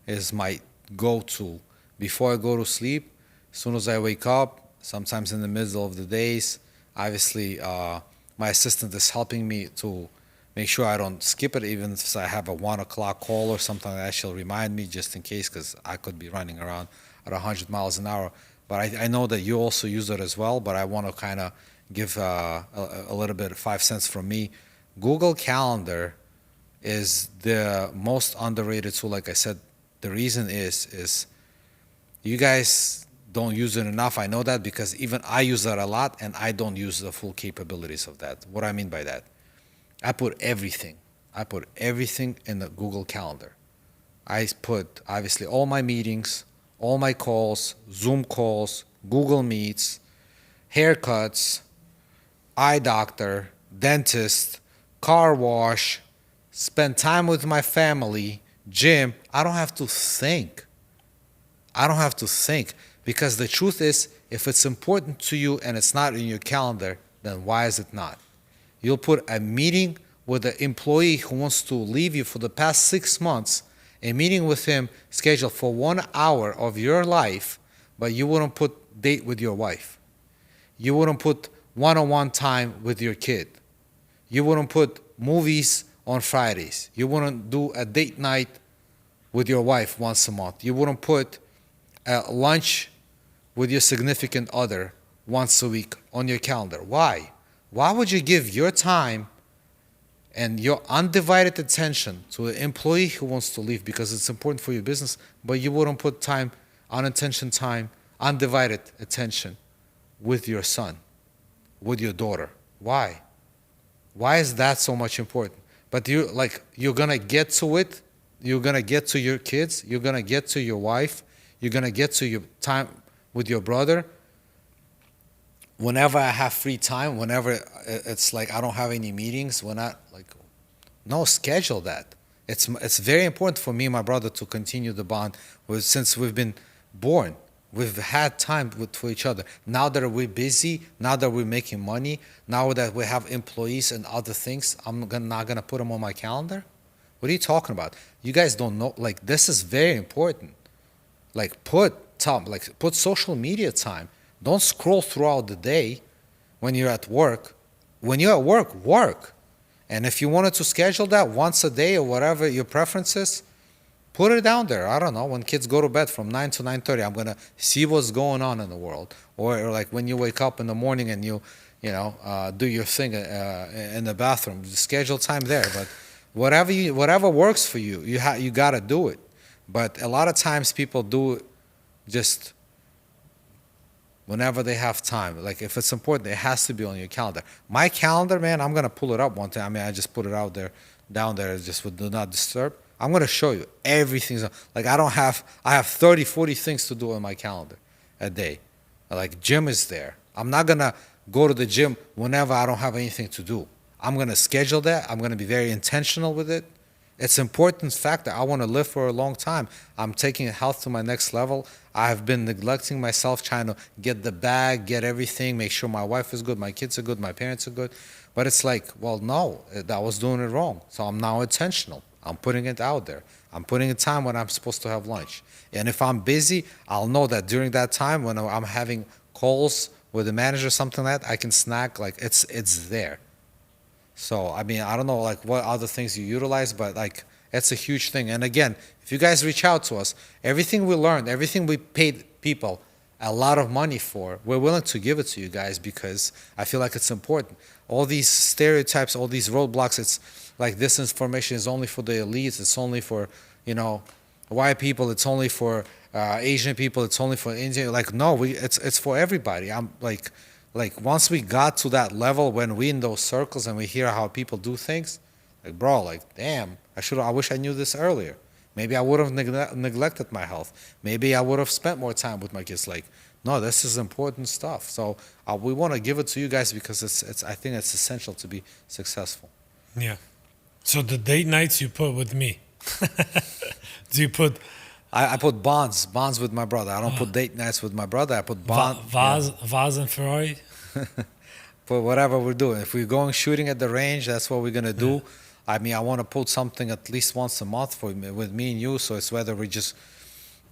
is my go-to before I go to sleep. As soon as I wake up, sometimes in the middle of the days, obviously my assistant is helping me to make sure I don't skip it, even if I have a 1 o'clock call or something like that. She'll remind me just in case, because I could be running around at 100 miles an hour. But I know that you also use it as well, but I want to kind of give a little bit of 5 cents from me. Google Calendar is the most underrated tool. Like I said, the reason is you guys don't use it enough. I know that because even I use that a lot, and I don't use the full capabilities of that. What I mean by that, I put everything in the Google Calendar. I put obviously all my meetings, all my calls, Zoom calls, Google Meets, haircuts, eye doctor, dentist, car wash, spend time with my family, gym. I don't have to think. Because the truth is, if it's important to you and it's not in your calendar, then why is it not? You'll put a meeting with an employee who wants to leave you for the past 6 months, a meeting with him scheduled for 1 hour of your life, but you wouldn't put date with your wife. You wouldn't put one-on-one time with your kid. You wouldn't put movies on Fridays. You wouldn't do a date night with your wife once a month. You wouldn't put a lunch with your significant other once a week on your calendar. Why? Why would you give your time and your undivided attention to an employee who wants to leave because it's important for your business, but you wouldn't put time, unintentional time, undivided attention with your son, with your daughter? Why? Why is that so much important? But you're gonna get to it. You're gonna get to your kids. You're gonna get to your wife. You're gonna get to your time with your brother. Whenever I have free time, whenever it's like I don't have any meetings, no, schedule that. It's very important for me and my brother to continue the bond since we've been born. We've had time for each other. Now that we're busy, now that we're making money, now that we have employees and other things, I'm not gonna put them on my calendar. What are you talking about? You guys don't know. Like, this is very important. Like, put social media time. Don't scroll throughout the day when you're at work. When you're at work, work. And if you wanted to schedule that once a day or whatever your preference is, put it down there. I don't know. When kids go to bed from 9 to 9:30, I'm gonna see what's going on in the world. Or like when you wake up in the morning and you do your thing in the bathroom. Schedule time there. But whatever works for you, you gotta do it. But a lot of times people do it just whenever they have time. Like, if it's important, it has to be on your calendar. My calendar, man, I'm gonna pull it up one time. I mean, I just put it out there, down there, just with do not disturb. I'm gonna show you everything. Like, I have 30, 40 things to do on my calendar a day. Like, gym is there. I'm not gonna go to the gym whenever I don't have anything to do. I'm gonna schedule that. I'm gonna be very intentional with it. It's an important factor. I want to live for a long time. I'm taking health to my next level. I have been neglecting myself, trying to get the bag, get everything, make sure my wife is good, my kids are good, my parents are good. But it's like, well, no, I was doing it wrong. So I'm now intentional. I'm putting it out there. I'm putting a time when I'm supposed to have lunch. And if I'm busy, I'll know that during that time when I'm having calls with the manager or something like that, I can snack. Like, it's there. So, I mean, I don't know, like, what other things you utilize, but, like, it's a huge thing. And again, if you guys reach out to us, everything we learned, everything we paid people a lot of money for, we're willing to give it to you guys because I feel like it's important. All these stereotypes, all these roadblocks, it's like this information is only for the elites. It's only for, white people, it's only for Asian people, it's only for Indian. Like, no, it's for everybody. I'm like once we got to that level, when we in those circles and we hear how people do things, like, bro, like, damn, I wish I knew this earlier. Maybe I would have neglected my health. Maybe I would have spent more time with my kids. Like, no, this is important stuff. So we want to give it to you guys because it's I think it's essential to be successful. Yeah. So the date nights you put with me. Do you put I put bonds with my brother. I don't put date nights with my brother. I put Vaz and Ferrari? For whatever we're doing. If we're going shooting at the range, that's what we're gonna do. I mean, I want to put something at least once a month with me and you. So it's whether we just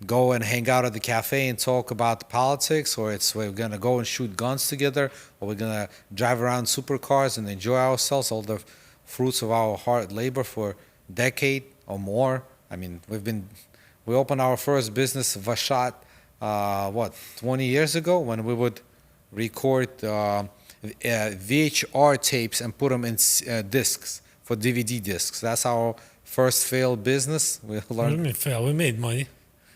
go and hang out at the cafe and talk about politics, or it's we're gonna go and shoot guns together, or we're gonna drive around supercars and enjoy ourselves, all the fruits of our hard labor for a decade or more. I mean, we opened our first business, Vashat, 20 years ago, when we would record VHR tapes and put them in discs for DVD discs. That's our first failed business. We What do learned. you mean fail? We made money.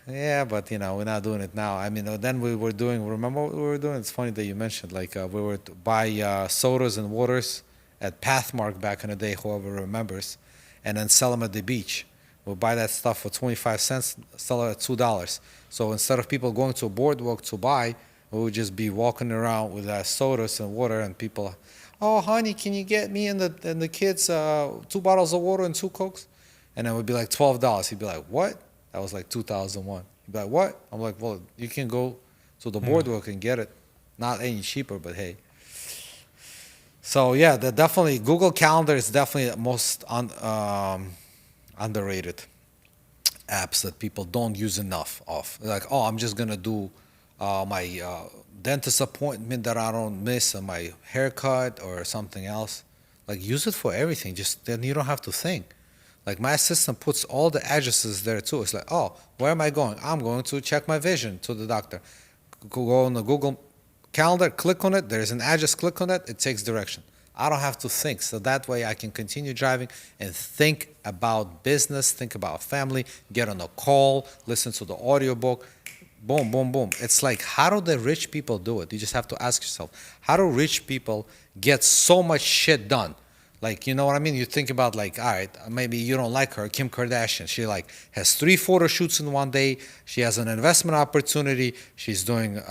Yeah, but we're not doing it now. I mean, then we were doing. Remember what we were doing? It's funny that you mentioned. Like we were to buy sodas and waters at Pathmark back in the day. Whoever remembers, and then sell them at the beach. We'll buy that stuff for 25 cents, sell it at $2. So instead of people going to a boardwalk to buy, we would just be walking around with sodas and water, and people, oh honey, can you get me and the kids 2 bottles of water and 2 Cokes? And it would be like $12. He'd be like, what? That was like 2001. He'd be like, what? I'm like, well, you can go to the boardwalk and get it. Not any cheaper, but hey. So yeah, definitely Google Calendar is definitely the most underrated apps that people don't use enough of. Like, oh, I'm just gonna do my dentist appointment that I don't miss, or my haircut or something else. Like, use it for everything. Just then you don't have to think. Like, my assistant puts all the addresses there too. It's like, oh, where am I going? I'm going to check my vision to the doctor. Go on the Google Calendar, click on it. There's an address, click on it. It takes direction. I don't have to think. So that way I can continue driving and think about business, think about family, get on a call, listen to the audiobook. Boom, boom, boom. It's like, how do the rich people do it? You just have to ask yourself, how do rich people get so much shit done? Like, you know what I mean? You think about, like, all right, maybe you don't like her, Kim Kardashian. She like has 3 photo shoots in one day. She has an investment opportunity. She's doing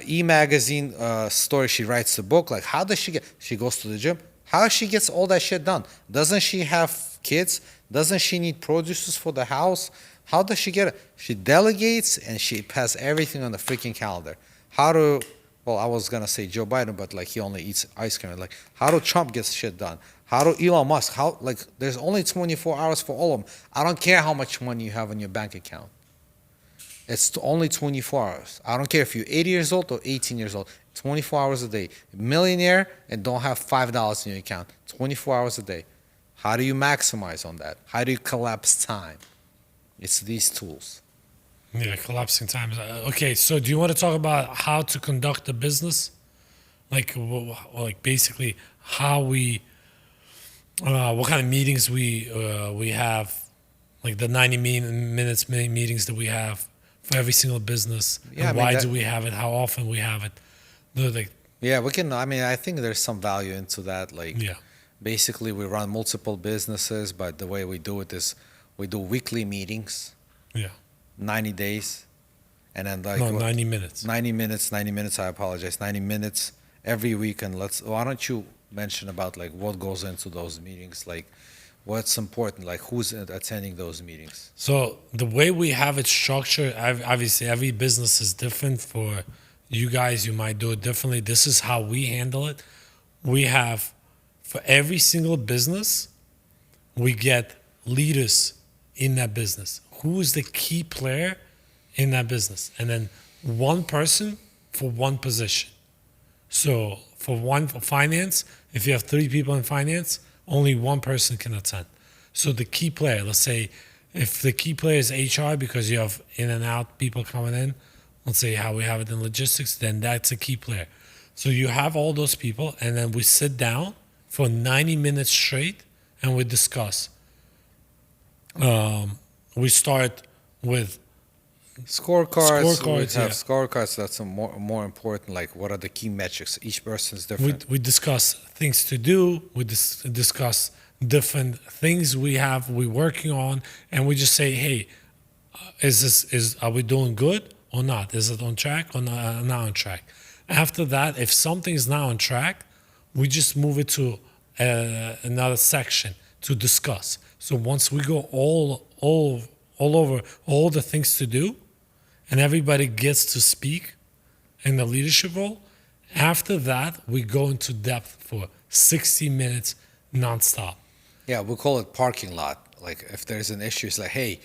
e-magazine story. She writes a book. Like, how does she goes to the gym. How she gets all that shit done? Doesn't she have kids? Doesn't she need producers for the house? How does she get it? She delegates and she has everything on the freaking calendar. Well, I was gonna say Joe Biden, but like, he only eats ice cream. Like, how do Trump get shit done? How do Elon Musk? There's only 24 hours for all of them. I don't care how much money you have in your bank account. It's only 24 hours. I don't care if you're 80 years old or 18 years old. 24 hours a day. Millionaire and don't have $5 in your account. 24 hours a day. How do you maximize on that? How do you collapse time? It's these tools. Yeah, collapsing times. Okay, so do you want to talk about how to conduct a business? Like basically how we, what kind of meetings we have, like the 90 minutes meetings that we have for every single business. Yeah, and why do we have it? How often we have it? Yeah, we can. I mean, I think there's some value into that. Like, Yeah. basically, we run multiple businesses, but the way we do it is we do weekly meetings. Yeah. 90 days, and then like 90 minutes. 90 minutes. I apologize. 90 minutes every week, and why don't you mention about like what goes into those meetings, like what's important, like who's attending those meetings. So the way we have it structured, obviously every business is different. For you guys, you might do it differently. This is how we handle it. We have, for every single business, we get leaders in that business. Who is the key player in that business? And then one person for one position. So for finance, if you have 3 people in finance, only one person can attend. So the key player, let's say if the key player is HR because you have in and out people coming in, let's say how we have it in logistics, then that's a key player. So you have all those people, and then we sit down for 90 minutes straight and we discuss we start with Scorecards. We scorecards. have Yeah, scorecards. That's a more important. Like, what are the key metrics? Each person's we different. we discuss things to do. We discuss different things we working on, and we just say, hey, are we doing good or not? Is it on track or not on track? After that, if something is not on track, we just move it to another section to discuss. So once we go all over all the things to do, and everybody gets to speak in the leadership role, after that we go into depth for 60 minutes nonstop. Yeah, we call it parking lot. Like, if there's an issue, it's like, hey,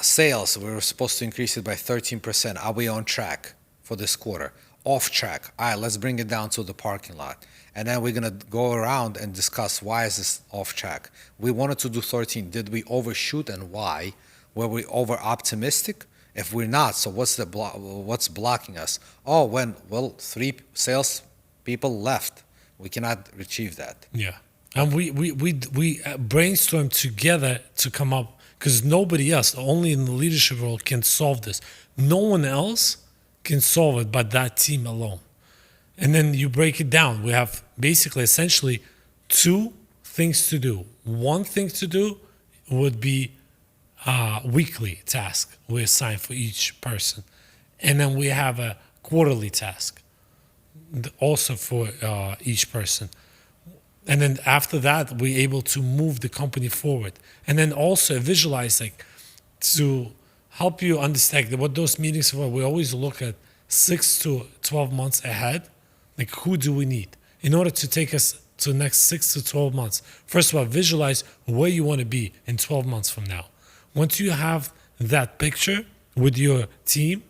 sales, we were supposed to increase it by 13%. Are we on track for this quarter? Off track. All right, let's bring it down to the parking lot. And then we're going to go around and discuss, why is this off track? We wanted to do 13. Did we overshoot, and why? Were we over optimistic? If we're not, so what's blocking us? Oh, three sales people left. We cannot achieve that. Yeah. And we brainstorm together to come up, because nobody else, only in the leadership role, can solve this. No one else can solve it but that team alone. And then you break it down. We have basically, essentially, two things to do. One thing to do would be weekly task we assign for each person. And then we have a quarterly task also for each person. And then after that, we're able to move the company forward. And then also visualize, like, to help you understand what those meetings are. We always look at 6 to 12 months ahead. Like, who do we need in order to take us to the next 6 to 12 months? First of all, visualize where you want to be in 12 months from now. Once you have that picture with your team,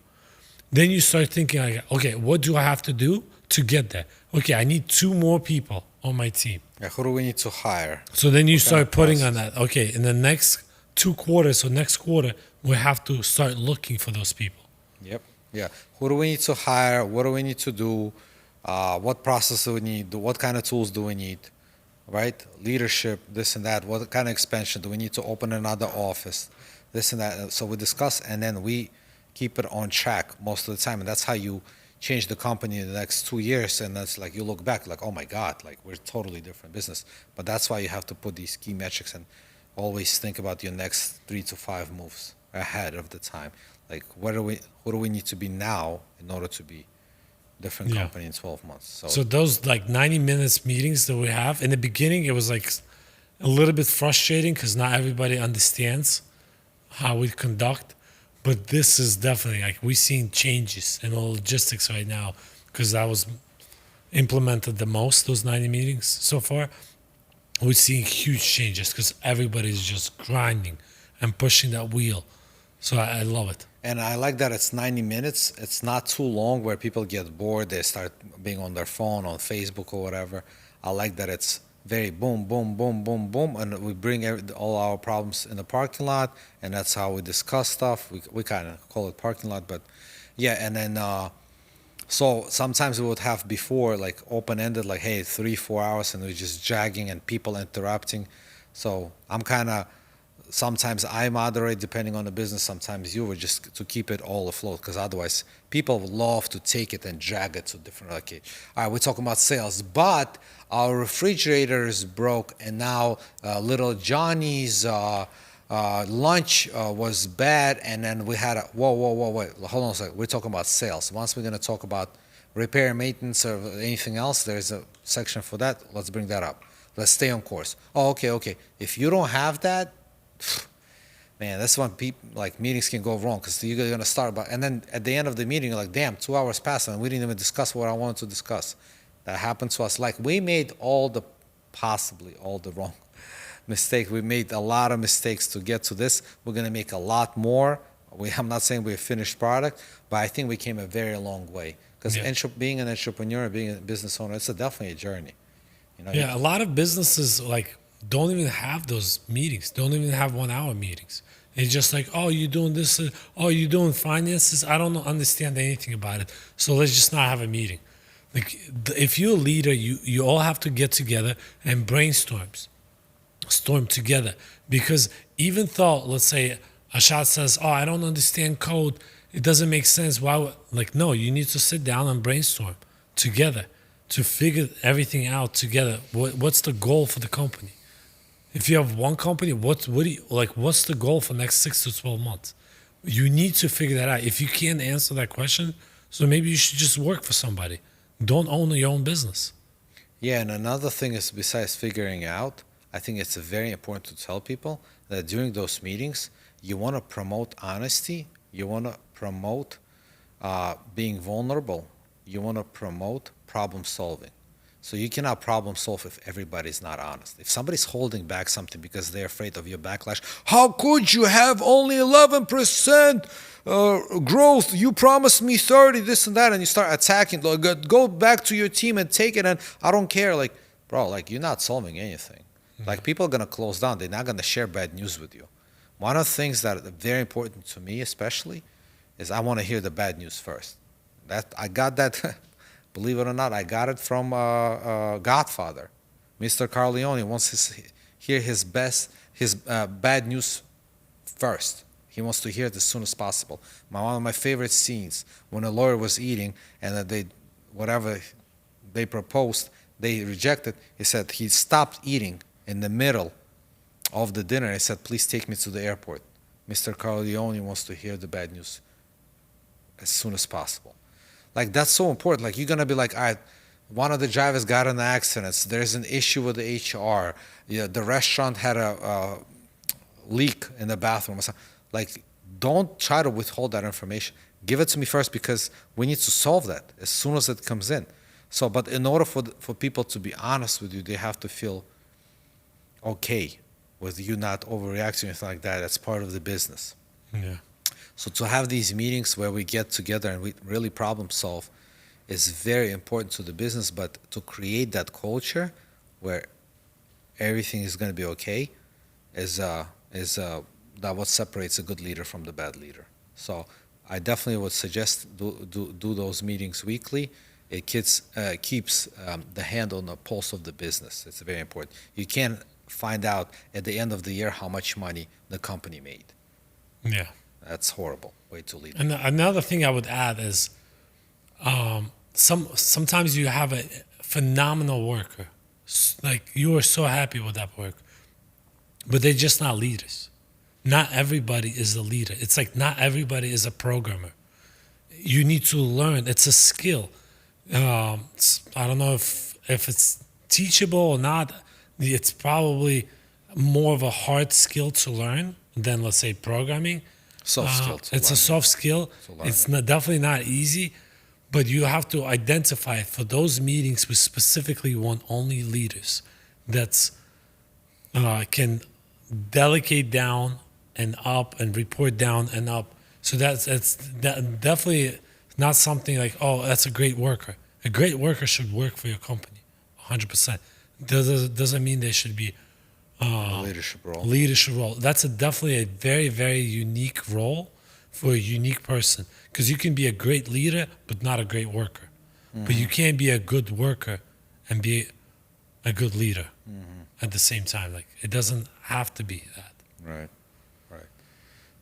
then you start thinking, like, okay, what do I have to do to get there? Okay, I need 2 more people on my team. Yeah, who do we need to hire? So then you What kind start of putting on process? that, okay, in the next 2 quarters or next quarter, we have to start looking for those people. Yep. Yeah. Who do we need to hire? What do we need to do? What process do we need? What kind of tools do we need? Right? Leadership, this and that. What kind of expansion? Do we need to open another office? This and that. So we discuss, and then we keep it on track most of the time. And that's how you change the company in the next 2 years. And that's like, you look back like, oh my God, like, we're totally different business. But that's why you have to put these key metrics and always think about your next 3 to 5 moves ahead of the time. Like, who do we need to be now in order to be different Yeah. company in 12 months? So those like 90 minutes meetings that we have, in the beginning, it was like a little bit frustrating because not everybody understands how we conduct. But this is definitely, like, we've seen changes in the logistics right now, because that was implemented the most, those 90 meetings so far. We're seeing huge changes because everybody's just grinding and pushing that wheel. So I love it. And I like that it's 90 minutes. It's not too long where people get bored. They start being on their phone, on Facebook or whatever. I like that it's very boom, boom, boom, boom, boom. And we bring all our problems in the parking lot. And that's how we discuss stuff. We kind of call it parking lot. But yeah, and then so sometimes we would have before, like, open-ended, like, hey, 3-4 hours, and we're just dragging and people interrupting. So I'm kind of, sometimes I moderate depending on the business. Sometimes you would, just to keep it all afloat, because otherwise people would love to take it and drag it to different. Okay, all right, we're talking about sales, but our refrigerator is broke, and now little Johnny's lunch was bad, and then we had a wait, hold on a second. We're talking about sales. Once we're going to talk about repair and maintenance or anything else, there's a section for that. Let's bring that up. Let's stay on course. Oh, okay. If you don't have that, man, that's when meetings can go wrong, because you're going to start about, and then at the end of the meeting, you're like, damn, 2 hours passed and we didn't even discuss what I wanted to discuss. That happened to us. Like, we made possibly all the wrong mistakes. We made a lot of mistakes to get to this. We're going to make a lot more. I'm not saying we're a finished product, but I think we came a very long way, because being an entrepreneur, being a business owner, it's definitely a journey. You know, Yeah, a lot of businesses, like, don't even have those meetings. Don't even have 1 hour meetings. It's just like, oh, you're doing this. Oh, you're doing finances. I don't understand anything about it. So let's just not have a meeting. Like, if you're a leader, you all have to get together and storm together. Because even though, let's say, Ashad says, "Oh, I don't understand code. It doesn't make sense. Why?" Like, no, you need to sit down and brainstorm together to figure everything out together. What's the goal for the company? If you have one company, what's the goal for the next 6 to 12 months? You need to figure that out. If you can't answer that question, so maybe you should just work for somebody. Don't own your own business. Yeah, and another thing is, besides figuring out, I think it's very important to tell people that during those meetings, you want to promote honesty, you want to promote being vulnerable, you want to promote problem solving. So you cannot problem solve if everybody's not honest. If somebody's holding back something because they're afraid of your backlash, how could you have only 11% growth? You promised me 30, this and that, and you start attacking. Like, go back to your team and take it, and I don't care. Like, bro, like, you're not solving anything. Like, people are gonna close down. They're not gonna share bad news with you. One of the things that are very important to me, especially, is I want to hear the bad news first. That I got that. Believe it or not, I got it from Godfather. Mr. Corleone wants to hear his bad news first. He wants to hear it as soon as possible. One of my favorite scenes, when a lawyer was eating and that whatever they proposed, they rejected. He said he stopped eating in the middle of the dinner. He said, "Please take me to the airport." Mr. Corleone wants to hear the bad news as soon as possible. Like, that's so important. Like, you're gonna be like, all right, one of the drivers got in an accident. There's an issue with the HR. Yeah, the restaurant had a leak in the bathroom. Like, don't try to withhold that information. Give it to me first, because we need to solve that as soon as it comes in. So, but in order for people to be honest with you, they have to feel okay with you not overreacting or anything like that. That's part of the business. Yeah. So to have these meetings where we get together and we really problem solve is very important to the business, but to create that culture where everything is going to be okay is that what separates a good leader from the bad leader. So I definitely would suggest do those meetings weekly. It keeps the hand on the pulse of the business. It's very important. You can't find out at the end of the year how much money the company made. Yeah. That's horrible way to lead. And another thing I would add is, sometimes you have a phenomenal worker, like you are so happy with that work, but they're just not leaders. Not everybody is a leader. It's like not everybody is a programmer. You need to learn. It's a skill. I don't know if it's teachable or not. It's probably more of a hard skill to learn than, let's say, programming. Soft skill. It's a soft skill. It's definitely not easy, but you have to identify it for those meetings. We specifically want only leaders that can delegate down and up and report down and up. So that's definitely not something like, oh, that's a great worker. A great worker should work for your company, 100%. Doesn't mean they should be leadership role. That's definitely a very, very unique role for a unique person, because you can be a great leader but not a great worker. But you can't be a good worker and be a good leader at the same time. Like, it doesn't have to be that. Right.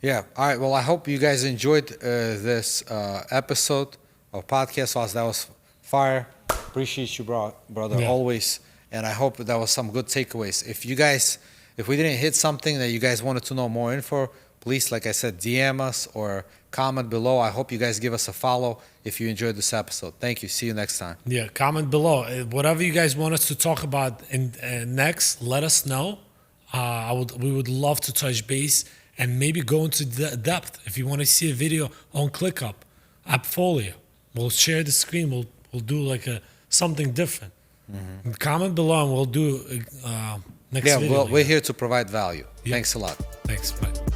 Yeah. All right. Well, I hope you guys enjoyed this episode of Podcast Files. That was fire. Appreciate you, brother, always. And I hope that was some good takeaways. If we didn't hit something that you guys wanted to know more info, please, like I said, DM us or comment below. I hope you guys give us a follow if you enjoyed this episode. Thank you. See you next time. Yeah, comment below. Whatever you guys want us to talk about next, let us know. We would love to touch base and maybe go into depth. If you want to see a video on ClickUp, Appfolio, we'll share the screen. We'll do like something different. Comment below and we'll do next video. Yeah, we're here to provide value. Yeah. Thanks a lot. Thanks. Bye.